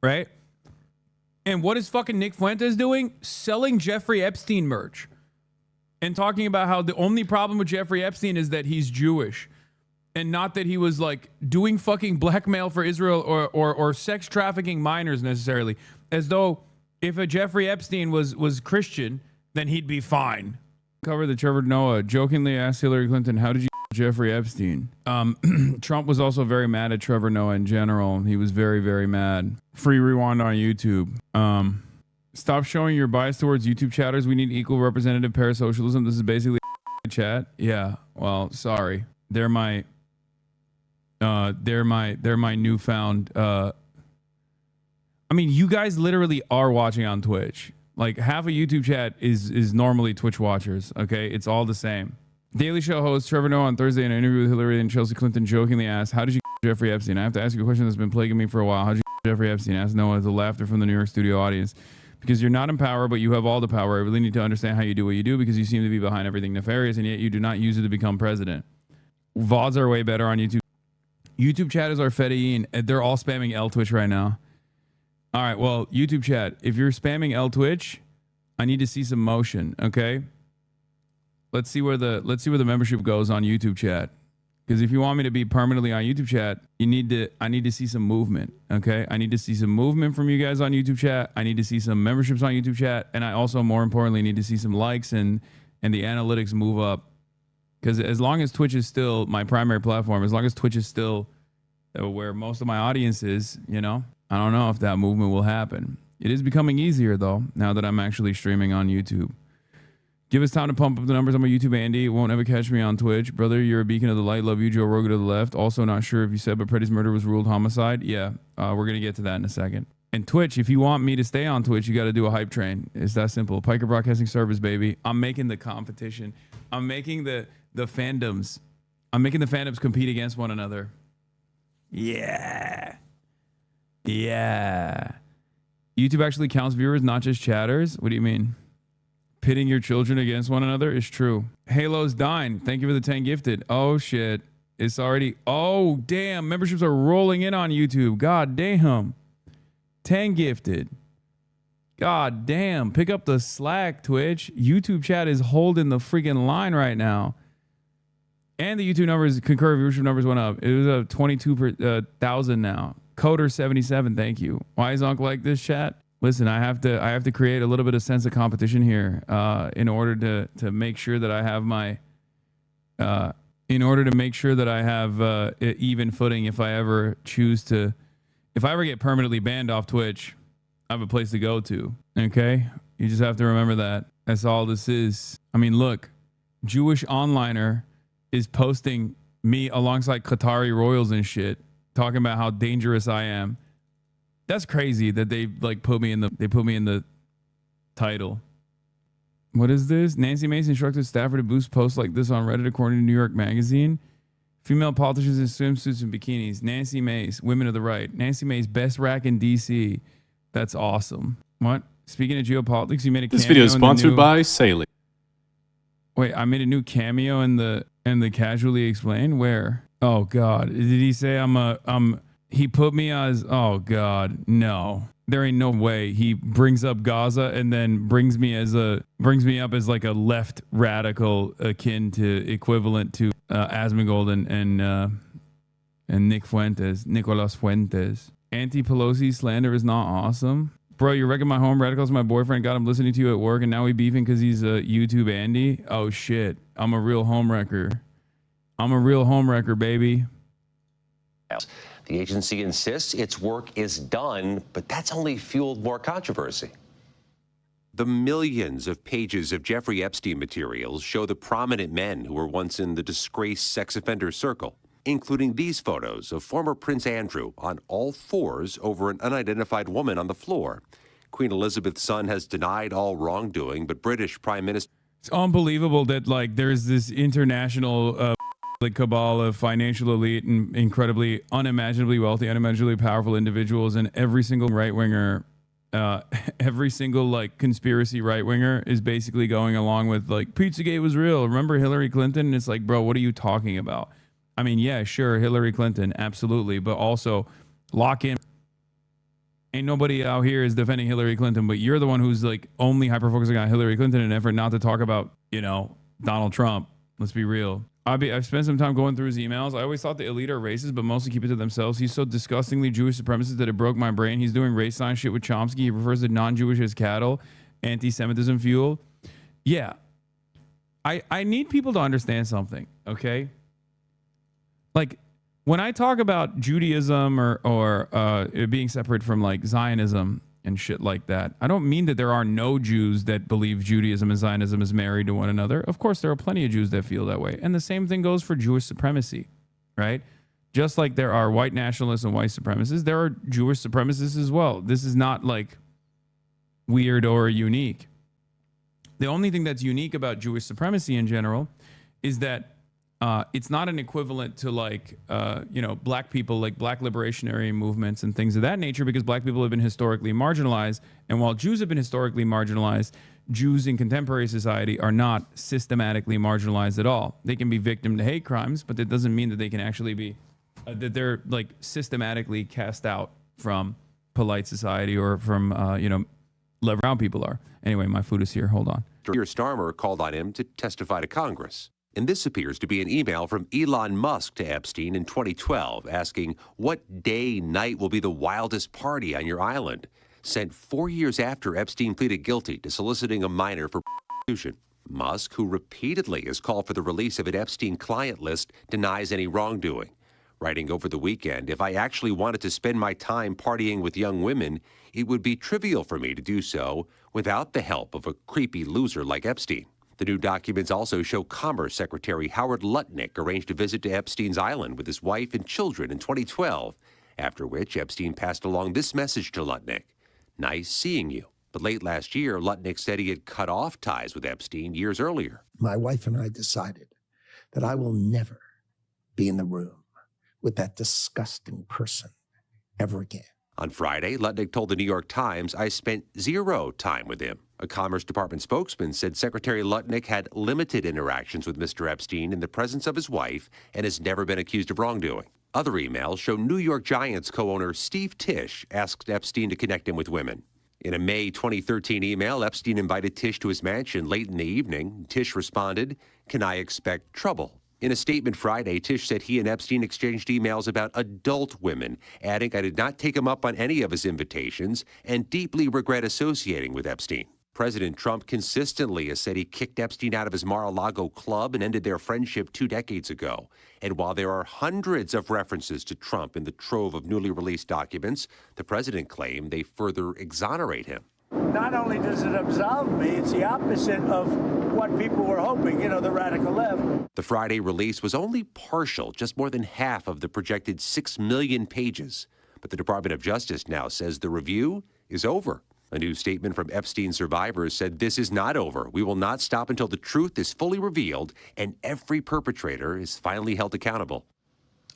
right? And what is fucking Nick Fuentes doing? Selling Jeffrey Epstein merch and talking about how the only problem with Jeffrey Epstein is that he's Jewish and not that he was like doing fucking blackmail for Israel or sex trafficking minors necessarily, as though if a Jeffrey Epstein was Christian, then he'd be fine. Cover the Trevor Noah jokingly asked Hillary Clinton, how did you Jeffrey Epstein? Trump was also very mad at Trevor Noah in general. He was very, very mad. Free rewind on YouTube. Stop showing your bias towards YouTube chatters. We need equal representative parasocialism. This is basically chat. Yeah. Well, sorry. They're my newfound. I mean, you guys literally are watching on Twitch. Like half of YouTube chat is normally Twitch watchers. Okay, it's all the same. Daily Show host Trevor Noah on Thursday in an interview with Hillary and Chelsea Clinton jokingly asked, how did you Jeffrey Epstein? I have to ask you a question that's been plaguing me for a while. How did you Jeffrey Epstein? Asked Noah with laughter from the New York studio audience. Because you're not in power, but you have all the power. I really need to understand how you do what you do because you seem to be behind everything nefarious and yet you do not use it to become president. VODs are way better on YouTube. YouTube chat is our fedayeen. They're all spamming L Twitch right now. All right, well, YouTube chat, if you're spamming L Twitch, I need to see some motion, okay? Let's see where the membership goes on YouTube chat. Because if you want me to be permanently on YouTube chat, I need to see some movement, okay? I need to see some movement from you guys on YouTube chat. I need to see some memberships on YouTube chat, and I also, more importantly, need to see some likes and the analytics move up. Because as long as Twitch is still my primary platform, as long as Twitch is still where most of my audience is, you know, I don't know if that movement will happen. It is becoming easier, though, now that I'm actually streaming on YouTube. Give us time to pump up the numbers on my YouTube, Andy. It won't ever catch me on Twitch. Brother, you're a beacon of the light. Love you, Joe Rogan to the left. Also not sure if you said, but Preddy's murder was ruled homicide. Yeah, we're going to get to that in a second. And Twitch, if you want me to stay on Twitch, you got to do a hype train. It's that simple. Piker Broadcasting Service, baby. I'm making the competition. I'm making the fandoms. I'm making the fandoms compete against one another. Yeah. Yeah. YouTube actually counts viewers, not just chatters. What do you mean? Pitting your children against one another is true. Halo's dying. Thank you for the 10 gifted. Oh, shit. It's already... Oh, damn. Memberships are rolling in on YouTube. God damn. 10 gifted. God damn. Pick up the slack, Twitch. YouTube chat is holding the freaking line right now. And the YouTube numbers, concurrent viewership numbers went up. It was 22,000 now. Coder 77, thank you. Why is Uncle like this, chat? Listen, I have to create a little bit of sense of competition here in order to make sure that I have my even footing if I ever get permanently banned off Twitch, I have a place to go to. Okay? You just have to remember that. That's all this is. I mean, look, Jewish onliner is posting me alongside Qatari royals and shit, talking about how dangerous I am. That's crazy that they like put me in the title. What is this? Nancy Mace instructed staffer to boost posts like this on Reddit according to New York Magazine. Female politicians in swimsuits and bikinis. Nancy Mace, women of the right. Nancy Mace, best rack in DC. That's awesome. What? Speaking of geopolitics, you made a cameo. This video is sponsored by Saley. Wait, I made a new cameo in the Casually Explained. Where? Oh God, did he say he put me as, oh God, no. There ain't no way. He brings up Gaza and then brings me up as like a left radical akin to equivalent to Asmongold and Nicolas Fuentes. Anti-Pelosi slander is not awesome. Bro, you're wrecking my home. Radical's my boyfriend. Got him listening to you at work and now we beefing because he's a YouTube Andy. Oh shit. I'm a real home wrecker. Baby. The agency insists its work is done, but that's only fueled more controversy. The millions of pages of Jeffrey Epstein materials show the prominent men who were once in the disgraced sex offender circle, including these photos of former Prince Andrew on all fours over an unidentified woman on the floor. Queen Elizabeth's son has denied all wrongdoing, but British Prime Minister... It's unbelievable that like there's this international cabal of financial elite and incredibly unimaginably wealthy, unimaginably powerful individuals, and every single right-winger, every single like conspiracy right-winger is basically going along with like Pizzagate was real. Remember Hillary Clinton? And it's like, bro, what are you talking about? I mean, yeah, sure, Hillary Clinton, absolutely, but also lock in ain't nobody out here is defending Hillary Clinton, but you're the one who's like only hyper-focusing on Hillary Clinton in an effort not to talk about, Donald Trump. Let's be real. I've spent some time going through his emails. I always thought the elite are racist, but mostly keep it to themselves. He's so disgustingly Jewish supremacist that it broke my brain. He's doing race science shit with Chomsky. He refers to non-Jewish as cattle, anti-Semitism fuel. Yeah. I need people to understand something, okay? Like, when I talk about Judaism or it being separate from like Zionism and shit like that, I don't mean that there are no Jews that believe Judaism and Zionism is married to one another. Of course, there are plenty of Jews that feel that way. And the same thing goes for Jewish supremacy, right? Just like there are white nationalists and white supremacists, there are Jewish supremacists as well. This is not like weird or unique. The only thing that's unique about Jewish supremacy in general is that it's not an equivalent to like, black people, like black liberationary movements and things of that nature, because black people have been historically marginalized. And while Jews have been historically marginalized, Jews in contemporary society are not systematically marginalized at all. They can be victim to hate crimes, but that doesn't mean that they can actually be, that they're like systematically cast out from polite society or from, brown people are. Anyway, my food is here. Hold on. Keir Starmer called on him to testify to Congress. And this appears to be an email from Elon Musk to Epstein in 2012 asking what day, night will be the wildest party on your island, sent 4 years after Epstein pleaded guilty to soliciting a minor for prostitution. Musk, who repeatedly has called for the release of an Epstein client list, denies any wrongdoing, writing over the weekend, "If I actually wanted to spend my time partying with young women, it would be trivial for me to do so without the help of a creepy loser like Epstein." The new documents also show Commerce Secretary Howard Lutnick arranged a visit to Epstein's island with his wife and children in 2012, after which Epstein passed along this message to Lutnick: "Nice seeing you." But late last year, Lutnick said he had cut off ties with Epstein years earlier. My wife and I decided that I will never be in the room with that disgusting person ever again. On Friday, Lutnick told the New York Times, "I spent zero time with him." A Commerce Department spokesman said Secretary Lutnick had limited interactions with Mr. Epstein in the presence of his wife and has never been accused of wrongdoing. Other emails show New York Giants co-owner Steve Tisch asked Epstein to connect him with women. In a May 2013 email, Epstein invited Tisch to his mansion late in the evening. Tisch responded, "Can I expect trouble?" In a statement Friday, Tisch said he and Epstein exchanged emails about adult women, adding, "I did not take him up on any of his invitations and deeply regret associating with Epstein." President Trump consistently has said he kicked Epstein out of his Mar-a-Lago club and ended their friendship 2 decades ago. And while there are hundreds of references to Trump in the trove of newly released documents, the president claimed they further exonerate him. Not only does it absolve me, it's the opposite of what people were hoping, the radical left. The Friday release was only partial, just more than half of the projected 6 million pages. But the Department of Justice now says the review is over. A new statement from Epstein survivors said, "This is not over. We will not stop until the truth is fully revealed and every perpetrator is finally held accountable."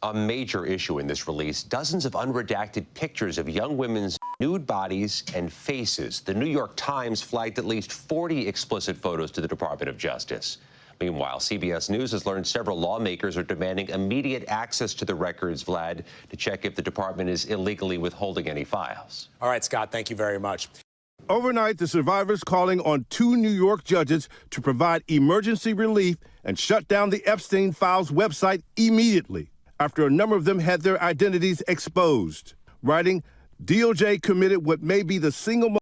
A major issue in this release, dozens of unredacted pictures of young women's nude bodies and faces. The New York Times flagged at least 40 explicit photos to the Department of Justice. Meanwhile, CBS News has learned several lawmakers are demanding immediate access to the records, Vlad, to check if the department is illegally withholding any files. All right, Scott, thank you very much. Overnight, the survivors calling on 2 New York judges to provide emergency relief and shut down the Epstein Files website immediately after a number of them had their identities exposed. Writing, DOJ committed what may be the single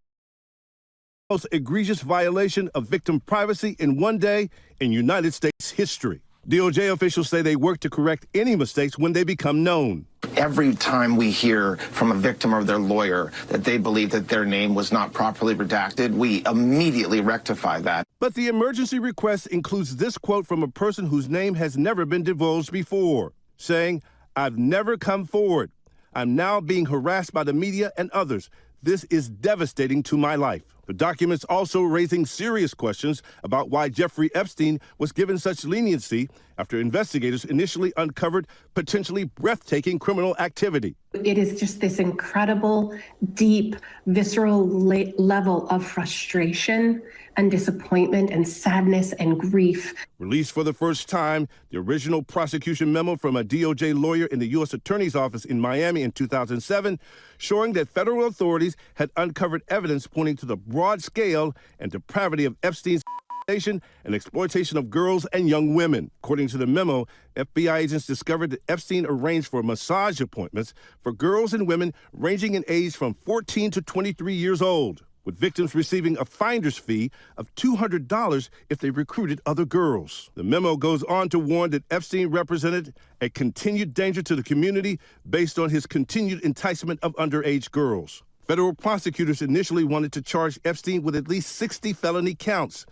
most egregious violation of victim privacy in one day in United States history. DOJ officials say they work to correct any mistakes when they become known. Every time we hear from a victim or their lawyer that they believe that their name was not properly redacted, we immediately rectify that. But the emergency request includes this quote from a person whose name has never been divulged before, saying, "I've never come forward. I'm now being harassed by the media and others. This is devastating to my life." The documents also raising serious questions about why Jeffrey Epstein was given such leniency after investigators initially uncovered potentially breathtaking criminal activity. It is just this incredible, deep, visceral level of frustration and disappointment and sadness and grief. Released for the first time, the original prosecution memo from a DOJ lawyer in the U.S. Attorney's Office in Miami in 2007, showing that federal authorities had uncovered evidence pointing to the broad scale and depravity of Epstein's and exploitation of girls and young women. According to the memo, FBI agents discovered that Epstein arranged for massage appointments for girls and women ranging in age from 14 to 23 years old, with victims receiving a finder's fee of $200 if they recruited other girls. The memo goes on to warn that Epstein represented a continued danger to the community based on his continued enticement of underage girls. Federal prosecutors initially wanted to charge Epstein with at least 60 felony counts,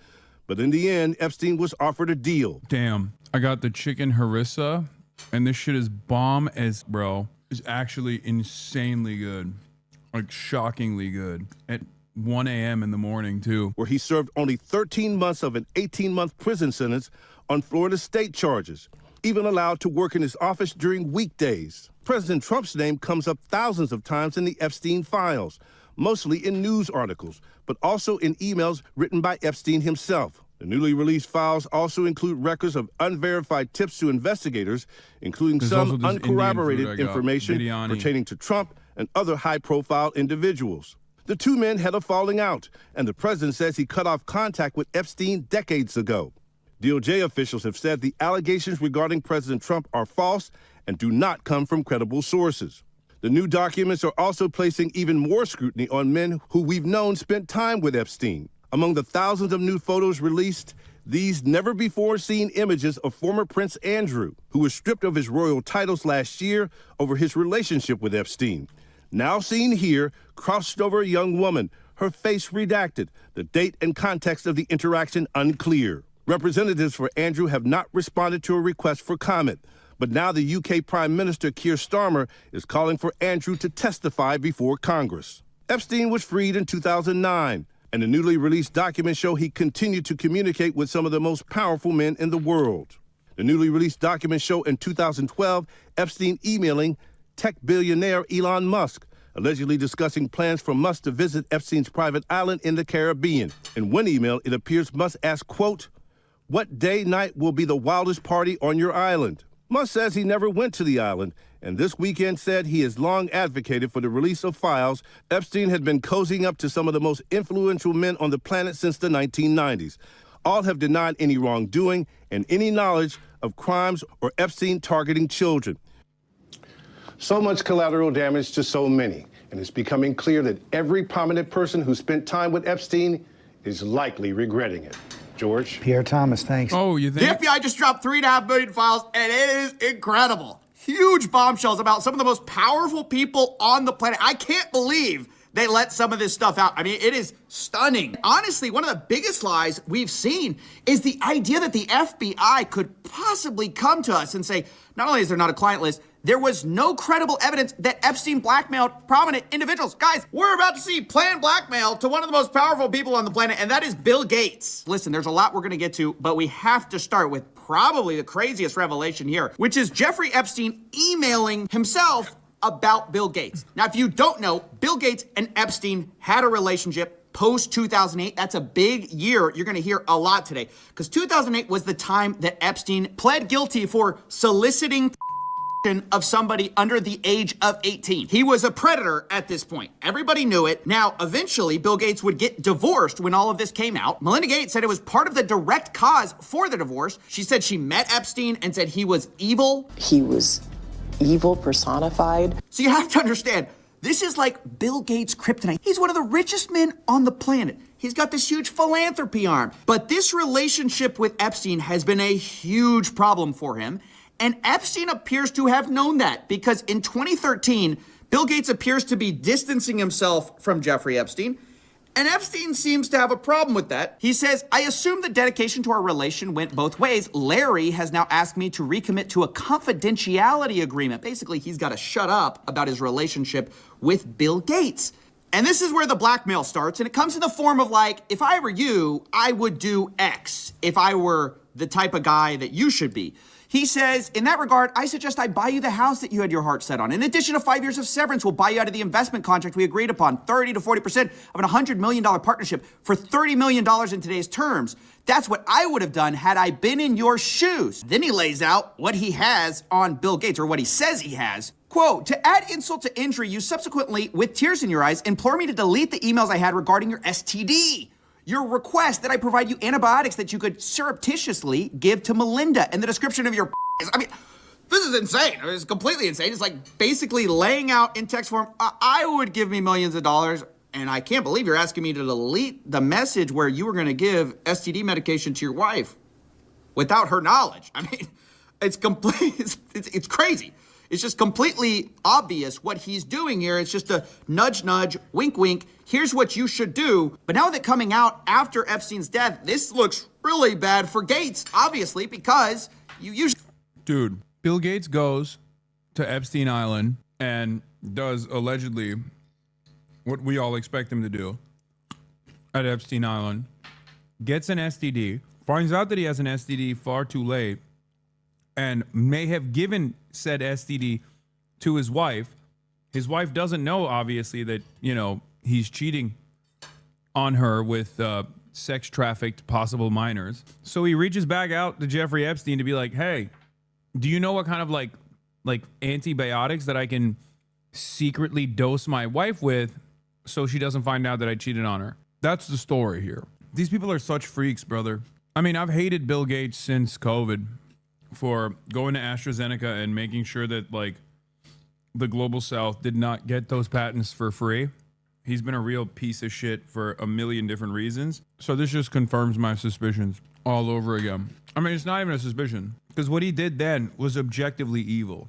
but in the end, Epstein was offered a deal. Damn, I got the chicken harissa, and this shit is bomb as, bro. It's actually insanely good. Like, shockingly good. At 1 a.m. in the morning, too. Where he served only 13 months of an 18-month prison sentence on Florida state charges, even allowed to work in his office during weekdays. President Trump's name comes up thousands of times in the Epstein files, mostly in news articles, but also in emails written by Epstein himself. The newly released files also include records of unverified tips to investigators, including some uncorroborated information pertaining to Trump and other high-profile individuals. The two men had a falling out, and the president says he cut off contact with Epstein decades ago. DOJ officials have said the allegations regarding President Trump are false and do not come from credible sources. The new documents are also placing even more scrutiny on men who we've known spent time with Epstein. Among the thousands of new photos released, these never-before-seen images of former Prince Andrew, who was stripped of his royal titles last year over his relationship with Epstein. Now seen here, crouched over a young woman, her face redacted, the date and context of the interaction unclear. Representatives for Andrew have not responded to a request for comment, but now the UK Prime Minister Keir Starmer is calling for Andrew to testify before Congress. Epstein was freed in 2009, and the newly released documents show he continued to communicate with some of the most powerful men in the world. The newly released documents show in 2012 Epstein emailing tech billionaire Elon Musk, allegedly discussing plans for Musk to visit Epstein's private island in the Caribbean. In one email, it appears Musk asked, quote, "What day night will be the wildest party on your island?" Musk says he never went to the island, and this weekend said he has long advocated for the release of files. Epstein had been cozying up to some of the most influential men on the planet since the 1990s. All have denied any wrongdoing and any knowledge of crimes or Epstein targeting children. So much collateral damage to so many, and it's becoming clear that every prominent person who spent time with Epstein is likely regretting it. George? Pierre Thomas, thanks. Oh, you think? The FBI just dropped 3.5 million files, and it is incredible. Huge bombshells about some of the most powerful people on the planet. I can't believe they let some of this stuff out. I mean, it is stunning. Honestly, one of the biggest lies we've seen is the idea that the FBI could possibly come to us and say, not only is there not a client list, there was no credible evidence that Epstein blackmailed prominent individuals. Guys, we're about to see planned blackmail to one of the most powerful people on the planet, and that is Bill Gates. Listen, there's a lot we're gonna get to, but we have to start with probably the craziest revelation here, which is Jeffrey Epstein emailing himself about Bill Gates. Now, if you don't know, Bill Gates and Epstein had a relationship post-2008. That's a big year. You're gonna hear a lot today, because 2008 was the time that Epstein pled guilty for soliciting of somebody under the age of 18. He was a predator at this point. Everybody knew it. Now, eventually, Bill Gates would get divorced when all of this came out. Melinda Gates said it was part of the direct cause for the divorce. She said she met Epstein and said he was evil. He was evil personified. So you have to understand, this is like Bill Gates' kryptonite. He's one of the richest men on the planet. He's got this huge philanthropy arm. But this relationship with Epstein has been a huge problem for him. And Epstein appears to have known that, because in 2013, Bill Gates appears to be distancing himself from Jeffrey Epstein, and Epstein seems to have a problem with that. He says, "I assume the dedication to our relation went both ways. Larry has now asked me to recommit to a confidentiality agreement." Basically, he's got to shut up about his relationship with Bill Gates. And this is where the blackmail starts, and it comes in the form of like, if I were you, I would do X if I were the type of guy that you should be. He says, in that regard, I suggest I buy you the house that you had your heart set on. In addition to 5 years of severance, we'll buy you out of the investment contract we agreed upon, 30 to 40% of an $100 million partnership for $30 million in today's terms. That's what I would have done had I been in your shoes. Then he lays out what he has on Bill Gates, or what he says he has. Quote, to add insult to injury, you subsequently, with tears in your eyes, implore me to delete the emails I had regarding your STD. Your request that I provide you antibiotics that you could surreptitiously give to Melinda, and the description of your I mean, this is insane. It's completely insane. It's like basically laying out in text form, I would give me millions of dollars, and I can't believe you're asking me to delete the message where you were going to give STD medication to your wife without her knowledge. I mean, it's complete. It's crazy. It's just completely obvious what he's doing here. It's just a nudge, nudge, wink, wink. Here's what you should do. But now that coming out after Epstein's death, this looks really bad for Gates, obviously, because you usually... Dude, Bill Gates goes to Epstein Island and does allegedly what we all expect him to do at Epstein Island, gets an STD, finds out that he has an STD far too late, and may have given said STD to his wife. His wife doesn't know, obviously, that, you know, he's cheating on her with sex trafficked possible minors. So he reaches back out to Jeffrey Epstein to be like, hey, do you know what kind of like antibiotics that I can secretly dose my wife with so she doesn't find out that I cheated on her? That's the story here. These people are such freaks, brother. I mean, I've hated Bill Gates since COVID for going to AstraZeneca and making sure that like the global south did not get those patents for free. He's been a real piece of shit for a million different reasons. So this just confirms my suspicions all over again. I mean, it's not even a suspicion, because what he did then was objectively evil.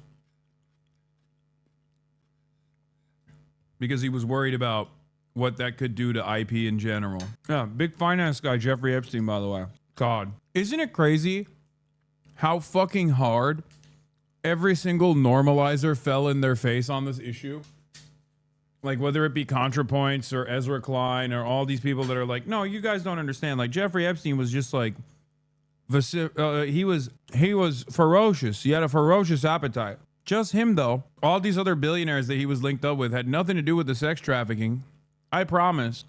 Because he was worried about what that could do to IP in general. Yeah, big finance guy, Jeffrey Epstein, by the way. God. Isn't it crazy how fucking hard every single normalizer fell in their face on this issue? Like, whether it be ContraPoints or Ezra Klein or all these people that are like, no, you guys don't understand. Like, Jeffrey Epstein was just like, he was ferocious. He had a ferocious appetite. Just him, though. All these other billionaires that he was linked up with had nothing to do with the sex trafficking. I promise.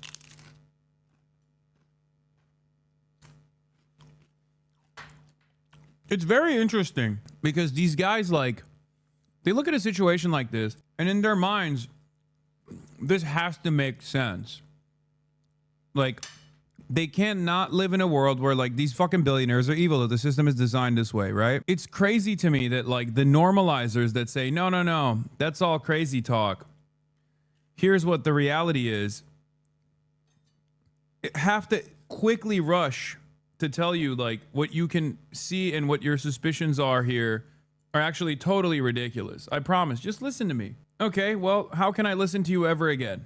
It's very interesting because these guys, like, they look at a situation like this, and in their minds, this has to make sense. Like, they cannot live in a world where, like, these fucking billionaires are evil, that the system is designed this way, right? It's crazy to me that, like, the normalizers that say, no, no, no, that's all crazy talk. Here's what the reality is. Have to quickly rush to tell you, like, what you can see and what your suspicions are here are actually totally ridiculous. I promise. Just listen to me. Okay, well, how can I listen to you ever again?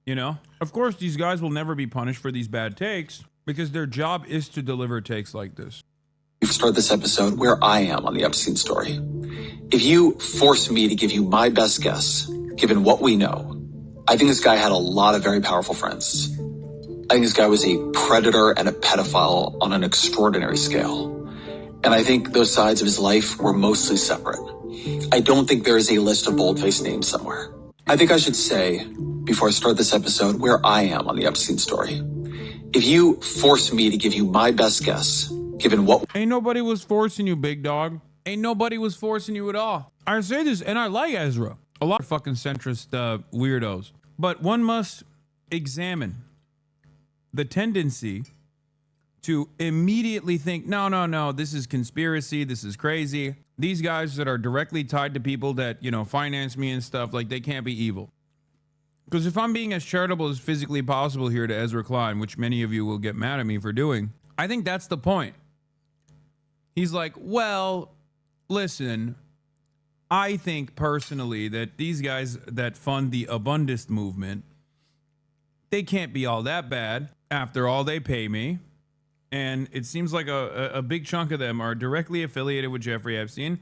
You know? Of course, these guys will never be punished for these bad takes because their job is to deliver takes like this. We start this episode where I am on the Epstein story. If you force me to give you my best guess, given what we know, I think this guy had a lot of very powerful friends. I think this guy was a predator and a pedophile on an extraordinary scale. And I think those sides of his life were mostly separate. I don't think there is a list of bold-faced names somewhere. I think I should say, before I start this episode, where I am on the Epstein story. If you force me to give you my best guess, given what... Ain't nobody was forcing you, big dog. Ain't nobody was forcing you at all. I say this, and I like Ezra. A lot of fucking centrist weirdos. But one must examine the tendency to immediately think, no, no, no, this is conspiracy, this is crazy. These guys that are directly tied to people that, you know, finance me and stuff, like, they can't be evil. Because if I'm being as charitable as physically possible here to Ezra Klein, which many of you will get mad at me for doing, I think that's the point. He's like, well, listen, I think personally that these guys that fund the Abundist movement, they can't be all that bad. After all, they pay me. And it seems like a big chunk of them are directly affiliated with Jeffrey Epstein,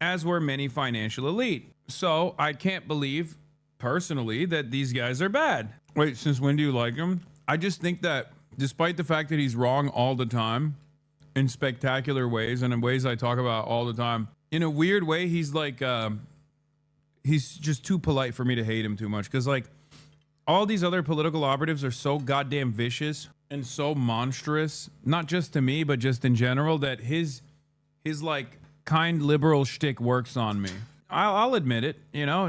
as were many financial elite. So I can't believe personally that these guys are bad. Wait, since when do you like him? I just think that despite the fact that he's wrong all the time in spectacular ways and in ways I talk about all the time, in a weird way, he's like, he's just too polite for me to hate him too much. Because like all these other political operatives are so goddamn vicious and so monstrous, not just to me, but just in general, that his like kind liberal shtick works on me. I'll admit it. You know,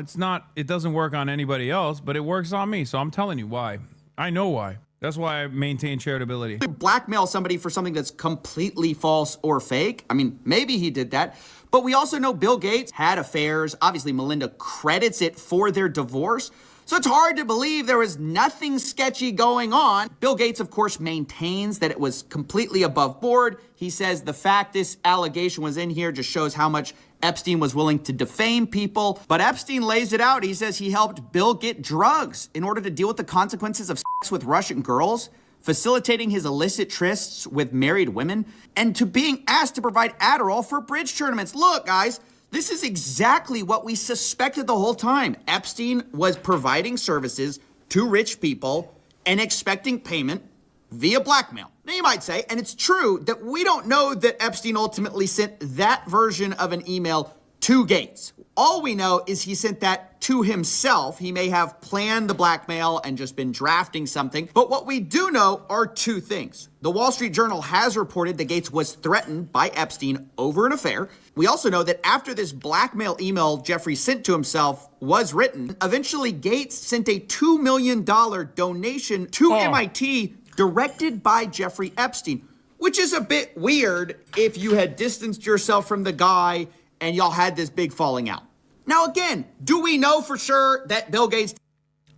it doesn't work on anybody else, but it works on me. So I'm telling you why. I know why. That's why I maintain charitability. Blackmail somebody for something that's completely false or fake. I mean, maybe he did that. But we also know Bill Gates had affairs. Obviously, Melinda credits it for their divorce. So it's hard to believe there was nothing sketchy going on. Bill Gates, of course, maintains that it was completely above board. He says the fact this allegation was in here just shows how much Epstein was willing to defame people. But Epstein lays it out. He says he helped Bill get drugs in order to deal with the consequences of sex with Russian girls, facilitating his illicit trysts with married women, and to being asked to provide Adderall for bridge tournaments. Look, guys, this is exactly what we suspected the whole time. Epstein was providing services to rich people and expecting payment via blackmail. Now you might say, and it's true, that we don't know that Epstein ultimately sent that version of an email to Gates. All we know is he sent that to himself. He may have planned the blackmail and just been drafting something. But what we do know are two things. The Wall Street Journal has reported that Gates was threatened by Epstein over an affair. We also know that after this blackmail email Jeffrey sent to himself was written, eventually Gates sent a $2 million donation to MIT directed by Jeffrey Epstein, which is a bit weird if you had distanced yourself from the guy and y'all had this big falling out. Now, again, do we know for sure that Bill Gates...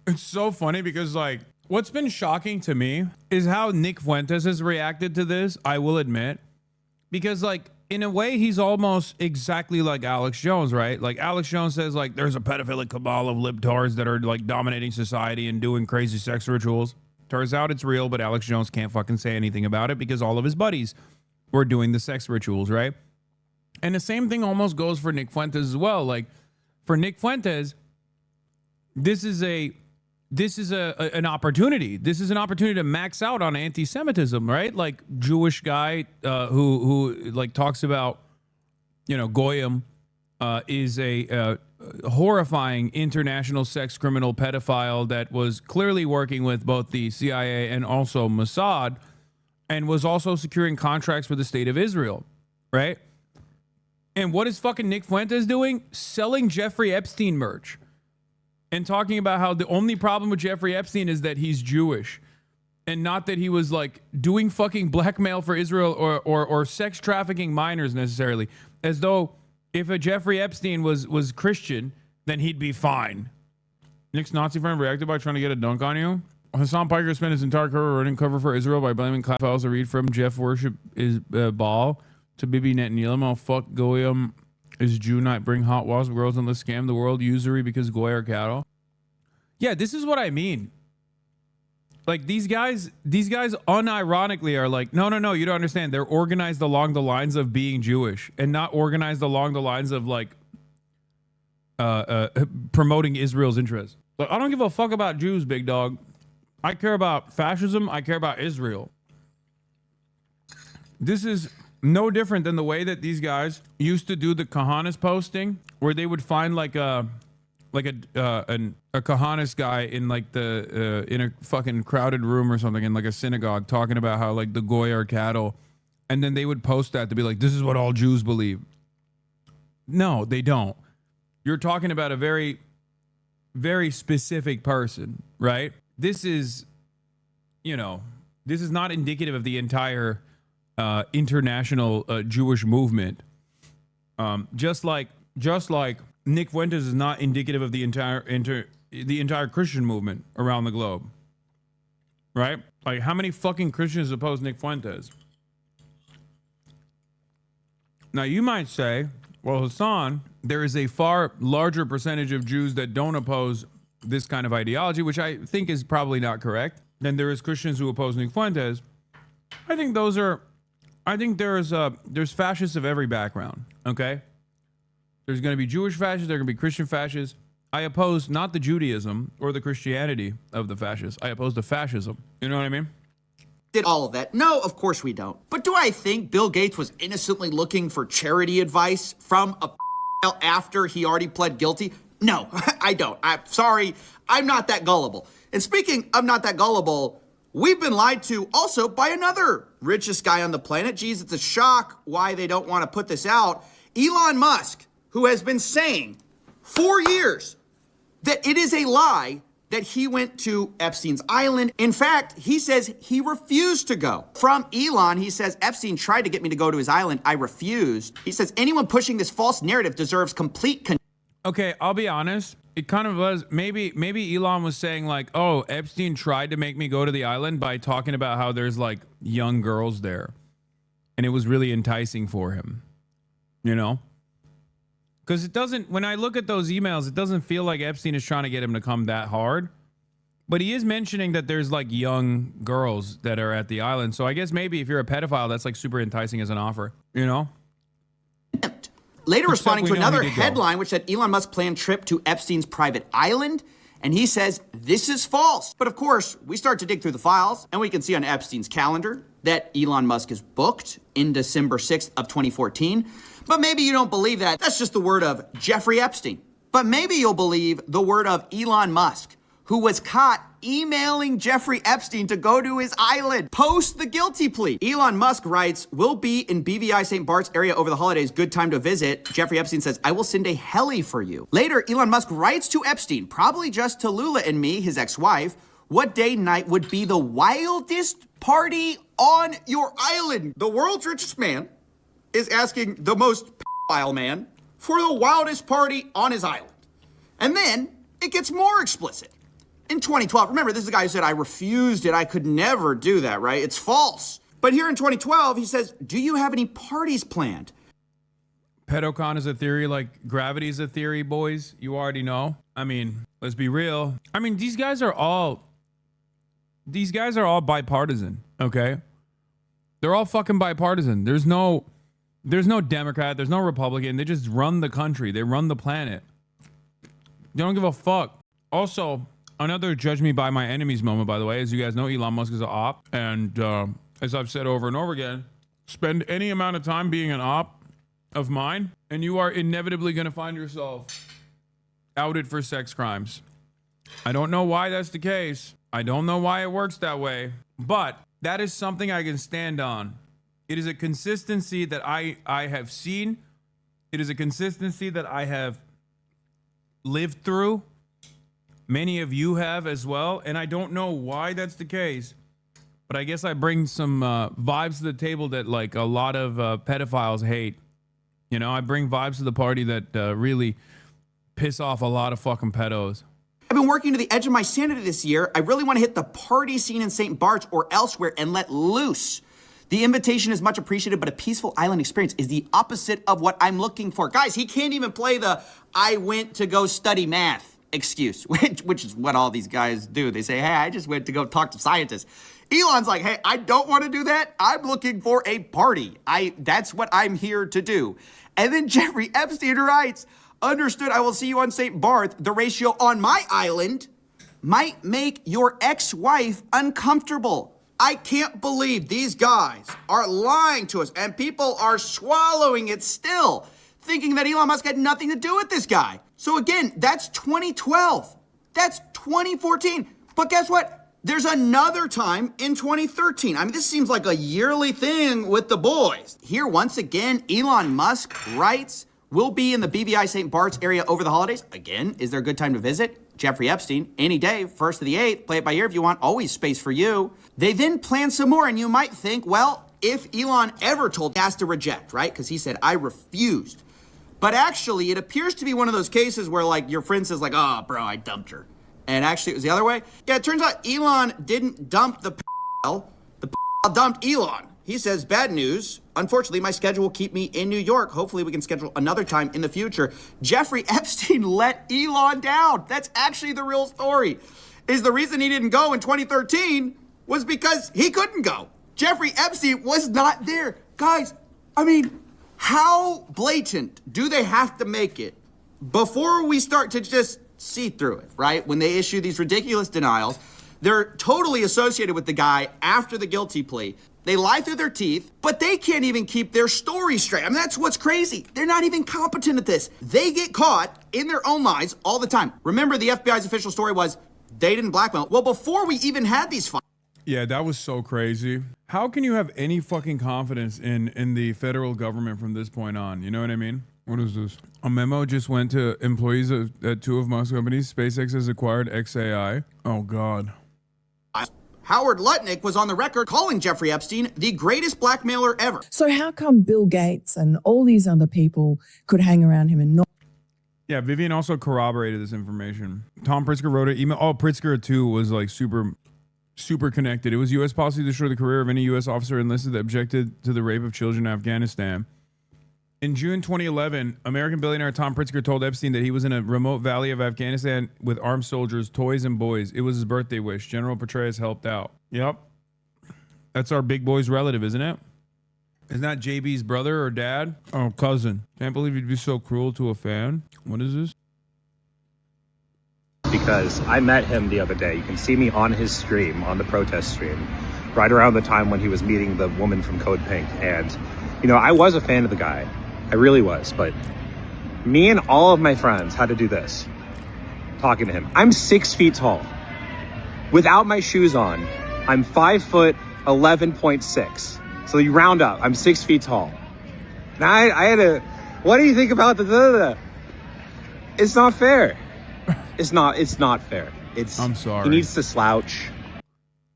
It's so funny because, like, what's been shocking to me is how Nick Fuentes has reacted to this, I will admit. Because, like, in a way, he's almost exactly like Alex Jones, right? Like, Alex Jones says, like, there's a pedophilic cabal of libtards that are, like, dominating society and doing crazy sex rituals. Turns out it's real, but Alex Jones can't fucking say anything about it because all of his buddies were doing the sex rituals, right? And the same thing almost goes for Nick Fuentes as well. Like, for Nick Fuentes, this is an opportunity. This is an opportunity to max out on anti-Semitism, right? Like, Jewish guy who like talks about, you know, Goyim is a horrifying international sex criminal pedophile that was clearly working with both the CIA and also Mossad, and was also securing contracts for the state of Israel, right? And what is fucking Nick Fuentes doing? Selling Jeffrey Epstein merch and talking about how the only problem with Jeffrey Epstein is that he's Jewish and not that he was like doing fucking blackmail for Israel or sex trafficking minors necessarily, as though if a Jeffrey Epstein was Christian, then he'd be fine. Nick's Nazi friend reacted by trying to get a dunk on you. Hasan Piker spent his entire career running cover for Israel by blaming files to read from Jeff worship is Baal to Bibi Netanyahu. Fuck Goyim is Jew not bring hot wasp girls and let's scam the world usury because Goy are cattle. Yeah, this is what I mean. Like these guys unironically are like, no, you don't understand. They're organized along the lines of being Jewish and not organized along the lines of like promoting Israel's interests. Like, I don't give a fuck about Jews, big dog. I care about fascism. I care about Israel. This is no different than the way that these guys used to do the Kahanas posting, where they would find like a Kahanas guy in like the in a fucking crowded room or something in like a synagogue talking about how like the Goy are cattle, and then they would post that to be like, this is what all Jews believe. No, they don't. You're talking about a very, very specific person, right? This is, you know, this is not indicative of the entire international Jewish movement. Just like Nick Fuentes is not indicative of the entire Christian movement around the globe, right? Like, how many fucking Christians oppose Nick Fuentes? Now you might say, well, Hasan, there is a far larger percentage of Jews that don't oppose this kind of ideology, which I think is probably not correct, than there is Christians who oppose Nick Fuentes. I think there's fascists of every background, okay? There's going to be Jewish fascists, there are going to be Christian fascists. I oppose not the Judaism or the Christianity of the fascists. I oppose the fascism. You know what I mean? Did all of that? No, of course we don't. But do I think Bill Gates was innocently looking for charity advice from a after he already pled guilty? No, I don't. I'm sorry. I'm not that gullible. And speaking of not that gullible, we've been lied to also by another richest guy on the planet. Geez, it's a shock why they don't want to put this out. Elon Musk, who has been saying for years that it is a lie that he went to Epstein's island. In fact, he says he refused to go. From Elon, he says, Epstein tried to get me to go to his island. I refused. He says, anyone pushing this false narrative deserves complete Okay, I'll be honest. It kind of was, maybe Elon was saying like, oh, Epstein tried to make me go to the island by talking about how there's like young girls there. And it was really enticing for him, you know? Because it doesn't, when I look at those emails, it doesn't feel like Epstein is trying to get him to come that hard. But he is mentioning that there's like young girls that are at the island. So I guess maybe if you're a pedophile, that's like super enticing as an offer, you know? Later responding to another headline which said Elon Musk planned trip to Epstein's private island. And he says, this is false. But of course, we start to dig through the files and we can see on Epstein's calendar that Elon Musk is booked in December 6th of 2014. But maybe you don't believe that. That's just the word of Jeffrey Epstein. But maybe you'll believe the word of Elon Musk, who was caught emailing Jeffrey Epstein to go to his island post the guilty plea. Elon Musk writes, we'll be in BVI St. Bart's area over the holidays. Good time to visit. Jeffrey Epstein says, I will send a heli for you. Later, Elon Musk writes to Epstein, probably just to Lula and me, his ex-wife, what day and night would be the wildest party on your island? The world's richest man is asking the most pedophile man for the wildest party on his island. And then it gets more explicit. In 2012, remember, this is the guy who said, I refused it. I could never do that, right? It's false. But here in 2012, he says, do you have any parties planned? Pedocon is a theory like gravity is a theory, boys. You already know. I mean, let's be real. I mean, these guys are all bipartisan, okay? They're all fucking bipartisan. There's no Democrat, there's no Republican. They just run the country. They run the planet. They don't give a fuck. Also, another judge me by my enemies moment, by the way. As you guys know, Elon Musk is an op. And as I've said over and over again, spend any amount of time being an op of mine, and you are inevitably going to find yourself outed for sex crimes. I don't know why that's the case. I don't know why it works that way. But that is something I can stand on. It is a consistency that I have seen. It is a consistency that I have lived through. Many of you have as well. And I don't know why that's the case. But I guess I bring some vibes to the table that like a lot of pedophiles hate. You know, I bring vibes to the party that really piss off a lot of fucking pedos. I've been working to the edge of my sanity this year. I really want to hit the party scene in St. Bart's or elsewhere and let loose. The invitation is much appreciated, but a peaceful island experience is the opposite of what I'm looking for. Guys, he can't even play the I went to go study math excuse, which is what all these guys do. They say, hey, I just went to go talk to scientists. Elon's like, hey, I don't want to do that. I'm looking for a party. That's what I'm here to do. And then Jeffrey Epstein writes, understood, I will see you on St. Barth. The ratio on my island might make your ex-wife uncomfortable. I can't believe these guys are lying to us and people are swallowing it still, thinking that Elon Musk had nothing to do with this guy. So again, that's 2012. That's 2014. But guess what? There's another time in 2013. I mean, this seems like a yearly thing with the boys. Here, once again, Elon Musk writes, we'll be in the BVI St. Bart's area over the holidays. Again, is there a good time to visit? Jeffrey Epstein, any day, 1st to the 8th, play it by ear if you want, always space for you. They then plan some more, and you might think, well, if Elon ever told, he has to reject, right? Because he said, I refused. But actually, it appears to be one of those cases where, like, your friend says, like, oh, bro, I dumped her. And actually, it was the other way. Yeah, it turns out Elon didn't dump the The dumped Elon. He says, bad news. Unfortunately, my schedule will keep me in New York. Hopefully, we can schedule another time in the future. Jeffrey Epstein let Elon down. That's actually the real story. Is the reason he didn't go in 2013 was because he couldn't go. Jeffrey Epstein was not there. Guys, I mean, how blatant do they have to make it before we start to just see through it, right? When they issue these ridiculous denials, they're totally associated with the guy after the guilty plea. They lie through their teeth, but they can't even keep their story straight. I mean, that's what's crazy. They're not even competent at this. They get caught in their own lies all the time. Remember, the FBI's official story was they didn't blackmail. Well, before we even had these files. Yeah, that was so crazy. How can you have any fucking confidence in the federal government from this point on? You know what I mean? What is this? A memo just went to employees at two of most companies. SpaceX has acquired XAI. Oh, God. Howard Lutnick was on the record calling Jeffrey Epstein the greatest blackmailer ever. So how come Bill Gates and all these other people could hang around him and not? Yeah, Vivian also corroborated this information. Tom Pritzker wrote an email. Oh, Pritzker, too, was like super connected. It was U.S. policy to destroy the career of any U.S. officer enlisted that objected to the rape of children in Afghanistan. In June 2011, American billionaire Tom Pritzker told Epstein that he was in a remote valley of Afghanistan with armed soldiers, toys, and boys. It was his birthday wish. General Petraeus helped out. Yep. That's our big boy's relative, isn't it? Isn't that JB's brother or dad? Oh, cousin. Can't believe you'd be so cruel to a fan. What is this? Because I met him the other day. You can see me on his stream, on the protest stream, right around the time when he was meeting the woman from Code Pink. And, you know, I was a fan of the guy. I really was. But me and all of my friends had to do this, talking to him. I'm 6 feet tall. Without my shoes on, I'm 5 foot 11.6. So you round up, I'm 6 feet tall. Now I had to, what do you think about the It's not fair. It's not fair. I'm sorry. He needs to slouch.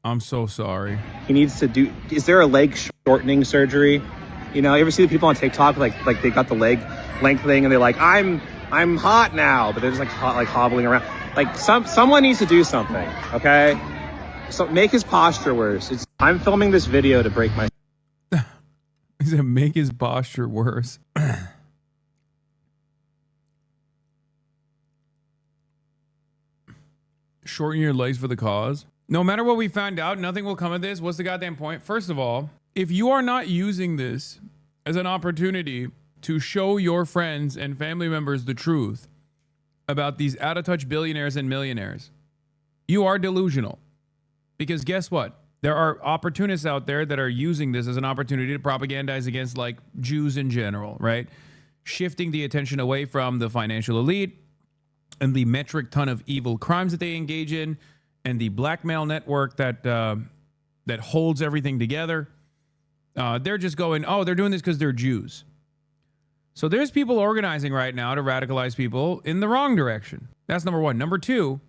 I'm so sorry. He needs to do, is there a leg shortening surgery? You know, you ever see the people on TikTok, like they got the leg length thing and they're like, I'm hot now, but they're just like hobbling around. Like someone needs to do something, okay? So make his posture worse. I'm filming this video to break my. He said, make his posture worse. Shorten your legs for the cause. No matter what we find out, nothing will come of this. What's the goddamn point? First of all, if you are not using this as an opportunity to show your friends and family members the truth about these out-of-touch billionaires and millionaires, you are delusional. Because guess what? There are opportunists out there that are using this as an opportunity to propagandize against, like, Jews in general, right? Shifting the attention away from the financial elite and the metric ton of evil crimes that they engage in and the blackmail network that holds everything together. They're just going, oh, they're doing this because they're Jews. So there's people organizing right now to radicalize people in the wrong direction. That's number one. Number two,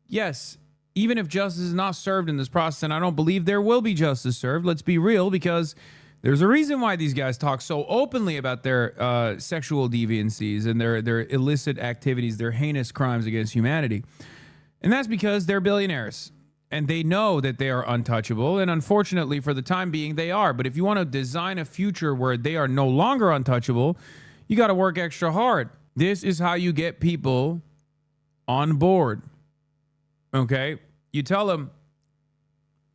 yes, even if justice is not served in this process, and I don't believe there will be justice served, let's be real, because there's a reason why these guys talk so openly about their sexual deviancies and their illicit activities, their heinous crimes against humanity. And that's because they're billionaires. And they know that they are untouchable. And unfortunately, for the time being, they are. But if you want to design a future where they are no longer untouchable, you got to work extra hard. This is how you get people on board. Okay? You tell them,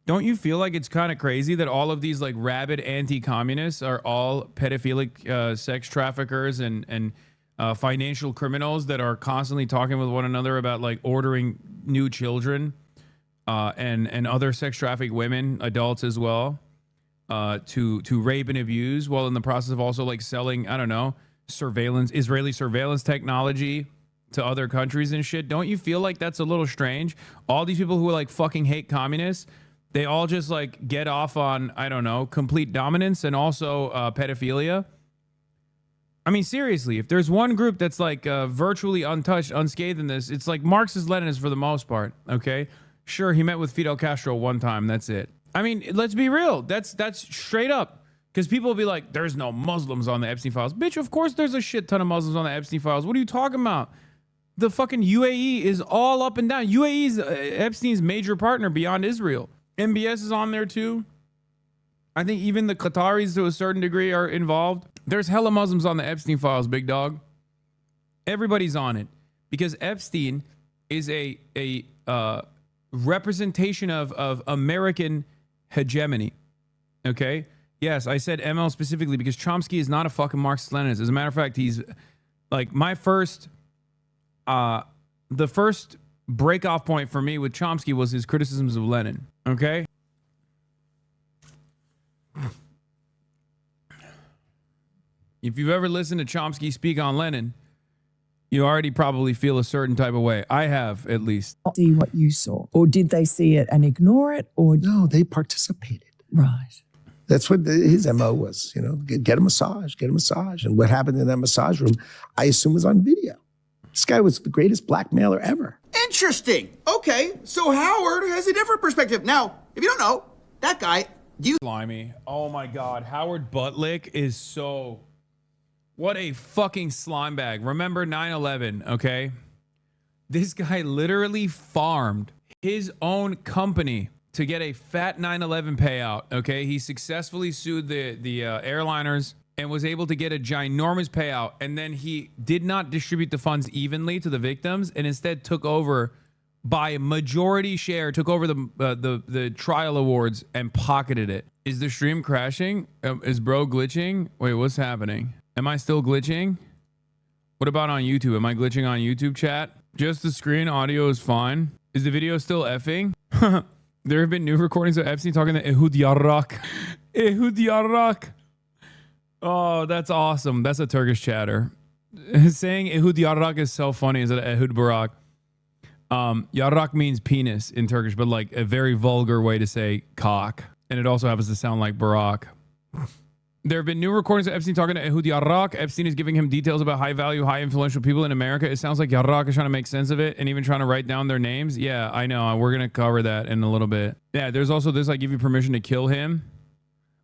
don't you feel like it's kind of crazy that all of these like rabid anti-communists are all pedophilic sex traffickers and financial criminals that are constantly talking with one another about like ordering new children and other sex trafficked women, adults as well, to rape and abuse, while in the process of also like selling, I don't know, Israeli surveillance technology to other countries and shit? Don't you feel like that's a little strange? All these people who like fucking hate communists, they all just like get off on, I don't know, complete dominance and also pedophilia. I mean, seriously, if there's one group that's like virtually untouched, unscathed in this, it's like Marxist-Leninists for the most part, okay? Sure, he met with Fidel Castro one time, that's it. I mean, let's be real. That's straight up. Because people will be like, there's no Muslims on the Epstein files. Bitch, of course there's a shit ton of Muslims on the Epstein files. What are you talking about? The fucking UAE is all up and down. UAE is Epstein's major partner beyond Israel. MBS is on there too. I think even the Qataris to a certain degree are involved. There's hella Muslims on the Epstein files, big dog. Everybody's on it. Because Epstein is a representation of American hegemony. Okay? Yes, I said ML specifically because Chomsky is not a fucking Marxist-Leninist. As a matter of fact, he's like my first the first break-off point for me with Chomsky was his criticisms of Lenin, okay? If you've ever listened to Chomsky speak on Lenin, you already probably feel a certain type of way. I have, at least. See what you saw? Or did they see it and ignore it? Or no, they participated. Right. That's what his MO was, you know, get a massage, get a massage. And what happened in that massage room, I assume was on video. This guy was the greatest blackmailer ever. Interesting. Okay, so Howard has a different perspective. Now, if you don't know, that guy, Slimy. Oh my God. Howard Butlick is so... What a fucking slime bag. Remember 9/11, okay? This guy literally farmed his own company to get a fat 9/11 payout, okay? He successfully sued the airliners and was able to get a ginormous payout. And then he did not distribute the funds evenly to the victims and instead took over by majority share, took over the trial awards and pocketed it. Is the stream crashing? Is bro glitching? Wait, what's happening? Am I still glitching? What about on YouTube? Am I glitching on YouTube, chat? Just the screen audio is fine. Is the video still effing? There have been new recordings of Epstein talking to Ehud Yarrak. Ehud Yarrak. Oh, that's awesome. That's a Turkish chatter. Saying Ehud Yarrak is so funny. Is it Ehud Barak? Yarrak means penis in Turkish, but like a very vulgar way to say cock. And it also happens to sound like Barak. There have been new recordings of Epstein talking to Ehud Yarrak. Epstein is giving him details about high-value, high-influential people in America. It sounds like Yarrak is trying to make sense of it and even trying to write down their names. Yeah, I know. We're going to cover that in a little bit. Yeah, there's also this, I give you permission to kill him.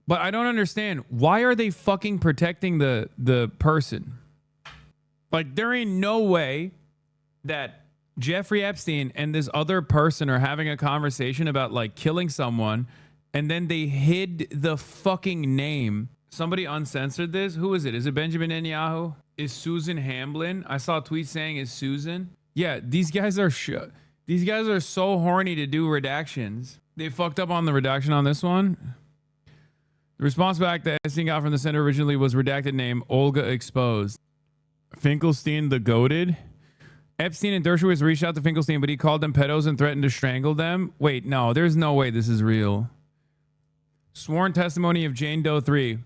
But I don't understand. Why are they fucking protecting the person? Like, there ain't no way that Jeffrey Epstein and this other person are having a conversation about, like, killing someone, and then they hid the fucking name. Somebody uncensored this. Who is it? Is it Benjamin Netanyahu? Is Susan Hamblin? I saw a tweet saying is Susan. Yeah, these guys are so horny to do redactions. They fucked up on the redaction on this one. The response back that Epstein got from the center originally was redacted name Olga exposed. Finkelstein the goated. Epstein and Dershowitz reached out to Finkelstein, but he called them pedos and threatened to strangle them. Wait, no, there's no way this is real. Sworn testimony of Jane Doe 3.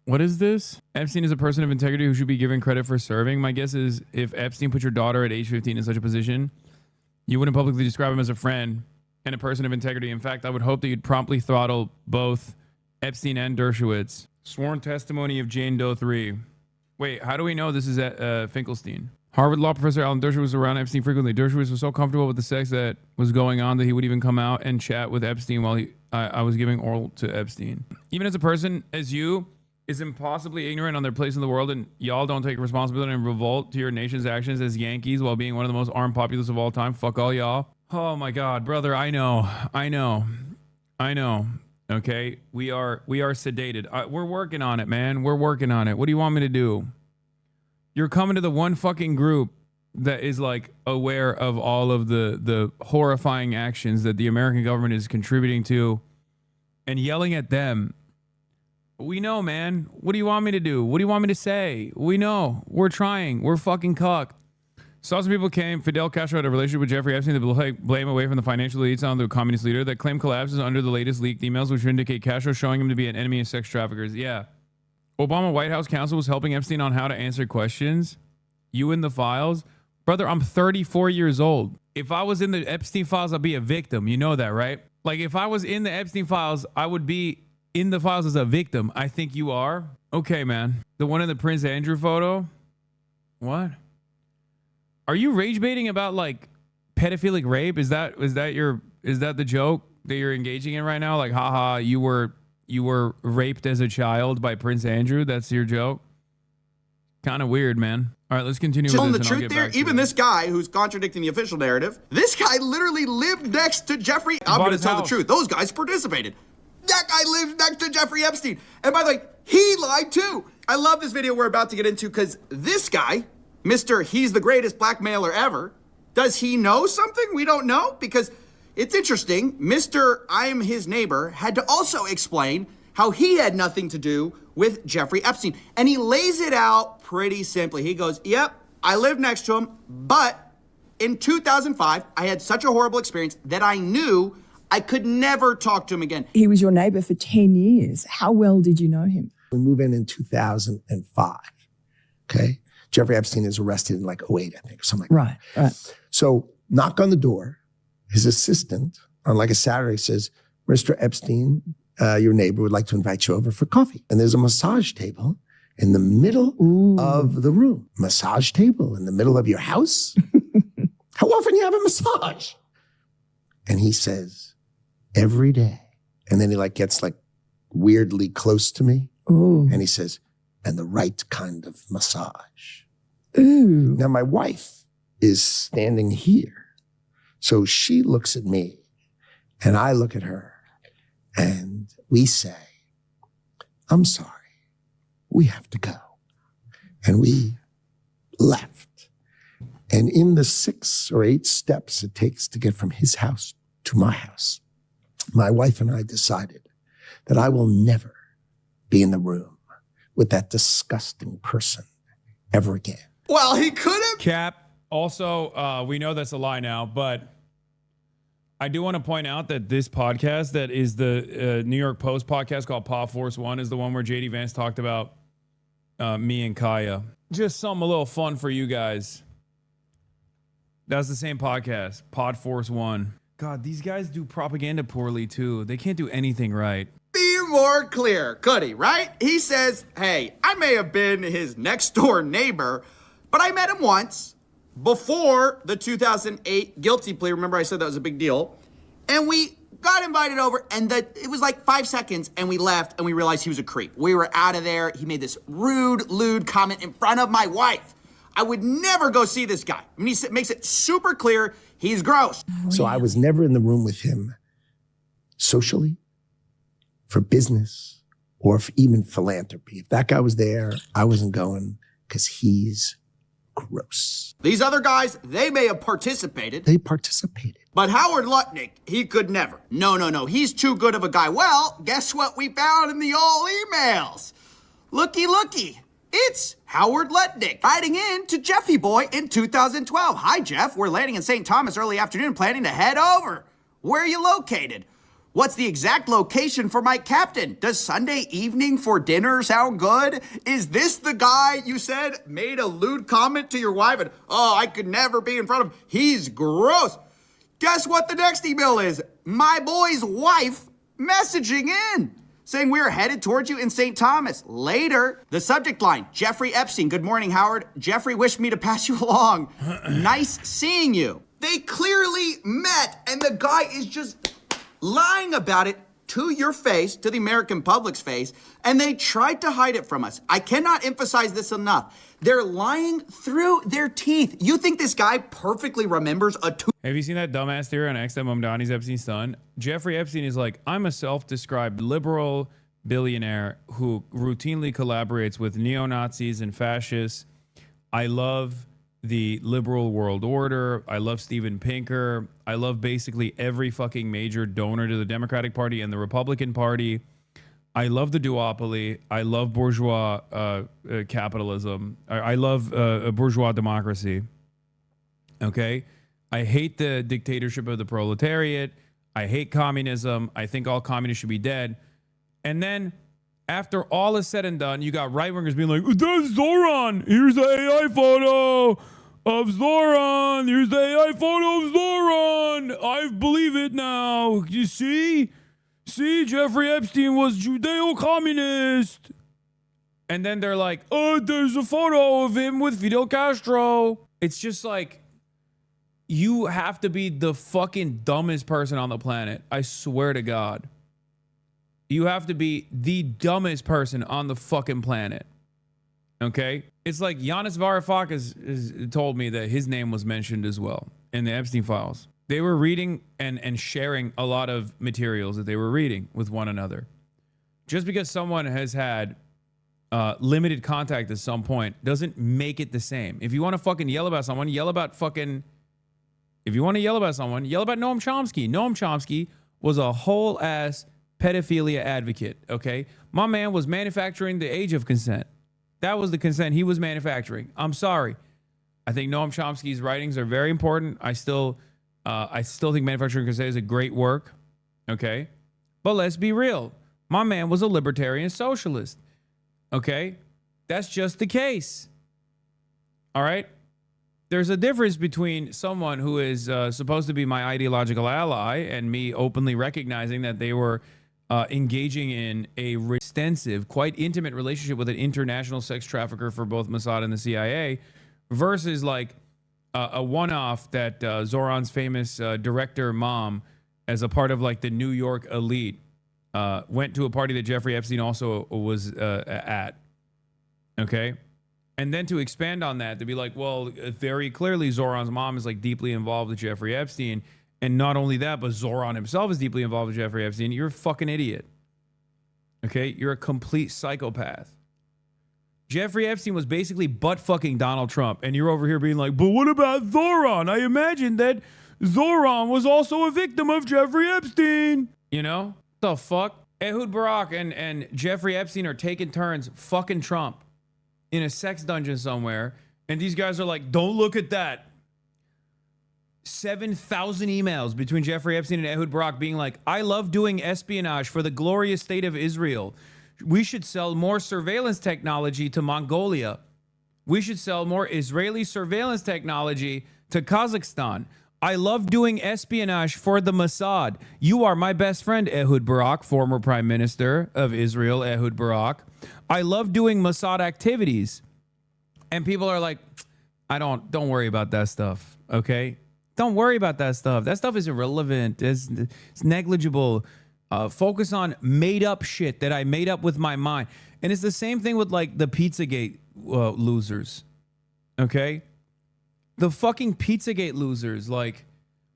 What is this? Epstein is a person of integrity who should be given credit for serving. My guess is if Epstein put your daughter at age 15 in such a position, you wouldn't publicly describe him as a friend and a person of integrity. In fact, I would hope that you'd promptly throttle both Epstein and Dershowitz. Sworn testimony of Jane Doe 3. Wait, how do we know this is Finkelstein? Harvard law professor Alan Dershowitz was around Epstein frequently. Dershowitz was so comfortable with the sex that was going on that he would even come out and chat with Epstein while I was giving oral to Epstein. Even as a person as you is impossibly ignorant on their place in the world, and y'all don't take responsibility and revolt to your nation's actions as Yankees while being one of the most armed populace of all time. Fuck all y'all. Oh my God, brother, I know. Okay, we are sedated. We're working on it, man. We're working on it. What do you want me to do? You're coming to the one fucking group that is like aware of all of the horrifying actions that the American government is contributing to and yelling at them. We know, man. What do you want me to do? What do you want me to say? We know. We're trying. We're fucking cucked. Saw some people claim Fidel Castro had a relationship with Jeffrey Epstein to blame away from the financial elites on the communist leader. That claim collapses under the latest leaked emails, which indicate Castro showing him to be an enemy of sex traffickers. Yeah. Obama White House counsel was helping Epstein on how to answer questions. You in the files? Brother, I'm 34 years old. If I was in the Epstein files, I'd be a victim. You know that, right? Like, if I was in the Epstein files, I would be in the files as a victim. I think you are. Okay, man. The one in the Prince Andrew photo? What? Are you rage baiting about, like, pedophilic rape? Is that the joke that you're engaging in right now? Like, haha, you were raped as a child by Prince Andrew? That's your joke? Kind of weird, man. All right, let's continue with this. The truth there, even this guy who's contradicting the official narrative, this guy literally lived next to Jeffrey. I'm going to tell the truth. Those guys participated. That guy lived next to Jeffrey Epstein. And by the way, he lied too. I love this video we're about to get into because this guy, Mr. He's the greatest blackmailer ever, does he know something we don't know? Because it's interesting. Mr. I'm his neighbor had to also explain how he had nothing to do with Jeffrey Epstein. And he lays it out pretty simply. He goes, yep, I live next to him, but In 2005, I had such a horrible experience that I knew I could never talk to him again. He was your neighbor for 10 years. How well did you know him? We move in 2005, okay? Jeffrey Epstein is arrested in like 08, I think, or something like that. Right. So knock on the door. His assistant on like a Saturday says, Mr. Epstein, your neighbor would like to invite you over for coffee. And there's a massage table in the middle of the room. Massage table in the middle of your house? How often do you have a massage? And he says, every day. And then he like gets like weirdly close to me. Ooh. And he says, and the right kind of massage. Ooh. Now my wife is standing here. So she looks at me and I look at her and we say, I'm sorry, we have to go. And we left. And in the 6 or 8 steps it takes to get from his house to my house, my wife and I decided that I will never be in the room with that disgusting person ever again. Well, he could have. Cap. Also, we know that's a lie now, but I do want to point out that this podcast that is the New York Post podcast called Pod Force One is the one where JD Vance talked about me and Kaya. Just something a little fun for you guys. That's the same podcast, Pod Force One. God, these guys do propaganda poorly too. They can't do anything right. Be more clear, could he, right? He says, hey, I may have been his next door neighbor, but I met him once before the 2008 guilty plea. Remember I said that was a big deal. And we got invited over and it was like 5 seconds and we left and we realized he was a creep. We were out of there. He made this rude, lewd comment in front of my wife. I would never go see this guy. I mean, he makes it super clear he's gross. So I was never in the room with him socially, for business, or for even philanthropy. If that guy was there, I wasn't going because he's gross. These other guys, they may have participated. They participated. But Howard Lutnick, he could never. No. He's too good of a guy. Well, guess what we found in the old emails? Looky. It's Howard Lutnick writing in to Jeffy Boy in 2012. Hi, Jeff. We're landing in St. Thomas early afternoon, planning to head over. Where are you located? What's the exact location for my captain? Does Sunday evening for dinner sound good? Is this the guy you said made a lewd comment to your wife and, oh, I could never be in front of him? He's gross. Guess what the next email is? My boy's wife messaging in, saying we're headed towards you in St. Thomas. Later, the subject line, Jeffrey Epstein. Good morning, Howard. Jeffrey wished me to pass you along. Nice seeing you. They clearly met, and the guy is just lying about it to your face, to the American public's face, and they tried to hide it from us. I cannot emphasize this enough. They're lying through their teeth. You think this guy perfectly remembers a Have you seen that dumbass theory on X that Mamdani's Epstein's son? Jeffrey Epstein is like, I'm a self-described liberal billionaire who routinely collaborates with neo-Nazis and fascists. I love the liberal world order. I love Steven Pinker. I love basically every fucking major donor to the Democratic Party and the Republican Party. I love the duopoly. I love bourgeois capitalism. I love bourgeois democracy. Okay? I hate the dictatorship of the proletariat. I hate communism. I think all communists should be dead. And then after all is said and done, you got right-wingers being like, that's Zoran. Here's the AI photo of Zoran. Here's the AI photo of Zoran. I believe it now. You see? See, Jeffrey Epstein was Judeo-communist. And then they're like, oh, there's a photo of him with Fidel Castro. It's just like, you have to be the fucking dumbest person on the planet. I swear to God. You have to be the dumbest person on the fucking planet. Okay? It's like Giannis Varoufakis told me that his name was mentioned as well in the Epstein files. They were reading and sharing a lot of materials that they were reading with one another. Just because someone has had limited contact at some point doesn't make it the same. If you want to fucking yell about someone, yell about fucking... If you want to yell about someone, yell about Noam Chomsky. Noam Chomsky was a whole-ass pedophilia advocate, okay? My man was manufacturing the age of consent. That was the consent he was manufacturing. I'm sorry. I think Noam Chomsky's writings are very important. I still think Manufacturing Crusade is a great work. Okay. But let's be real. My man was a libertarian socialist. Okay. That's just the case. All right. There's a difference between someone who is supposed to be my ideological ally and me openly recognizing that they were engaging in a extensive, quite intimate relationship with an international sex trafficker for both Mossad and the CIA, versus like a one-off that Zoran's famous director mom, as a part of like the New York elite, went to a party that Jeffrey Epstein also was at. Okay. And then to expand on that, to be like, well, very clearly Zoran's mom is like deeply involved with Jeffrey Epstein. And not only that, but Zoran himself is deeply involved with Jeffrey Epstein. You're a fucking idiot. Okay? You're a complete psychopath. Jeffrey Epstein was basically butt-fucking Donald Trump. And you're over here being like, but what about Zoran? I imagine that Zoran was also a victim of Jeffrey Epstein. You know? What the fuck? Ehud Barak and Jeffrey Epstein are taking turns fucking Trump in a sex dungeon somewhere. And these guys are like, don't look at that. 7,000 emails between Jeffrey Epstein and Ehud Barak being like, I love doing espionage for the glorious state of Israel. We should sell more surveillance technology to Mongolia. We should sell more Israeli surveillance technology to Kazakhstan. I love doing espionage for the Mossad. You are my best friend, Ehud Barak, former prime minister of Israel, Ehud Barak. I love doing Mossad activities. And people are like, don't worry about that stuff, okay? Don't worry about that stuff. That stuff is irrelevant. It's negligible. Focus on made up shit that I made up with my mind. And it's the same thing with like the Pizzagate losers. Okay? The fucking Pizzagate losers. Like,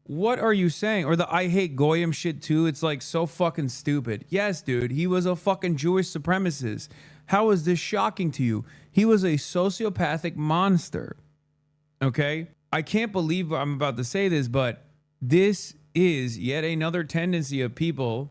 what are you saying? Or the I hate Goyim shit too. It's like so fucking stupid. Yes, dude. He was a fucking Jewish supremacist. How is this shocking to you? He was a sociopathic monster. Okay? I can't believe I'm about to say this, but this is yet another tendency of people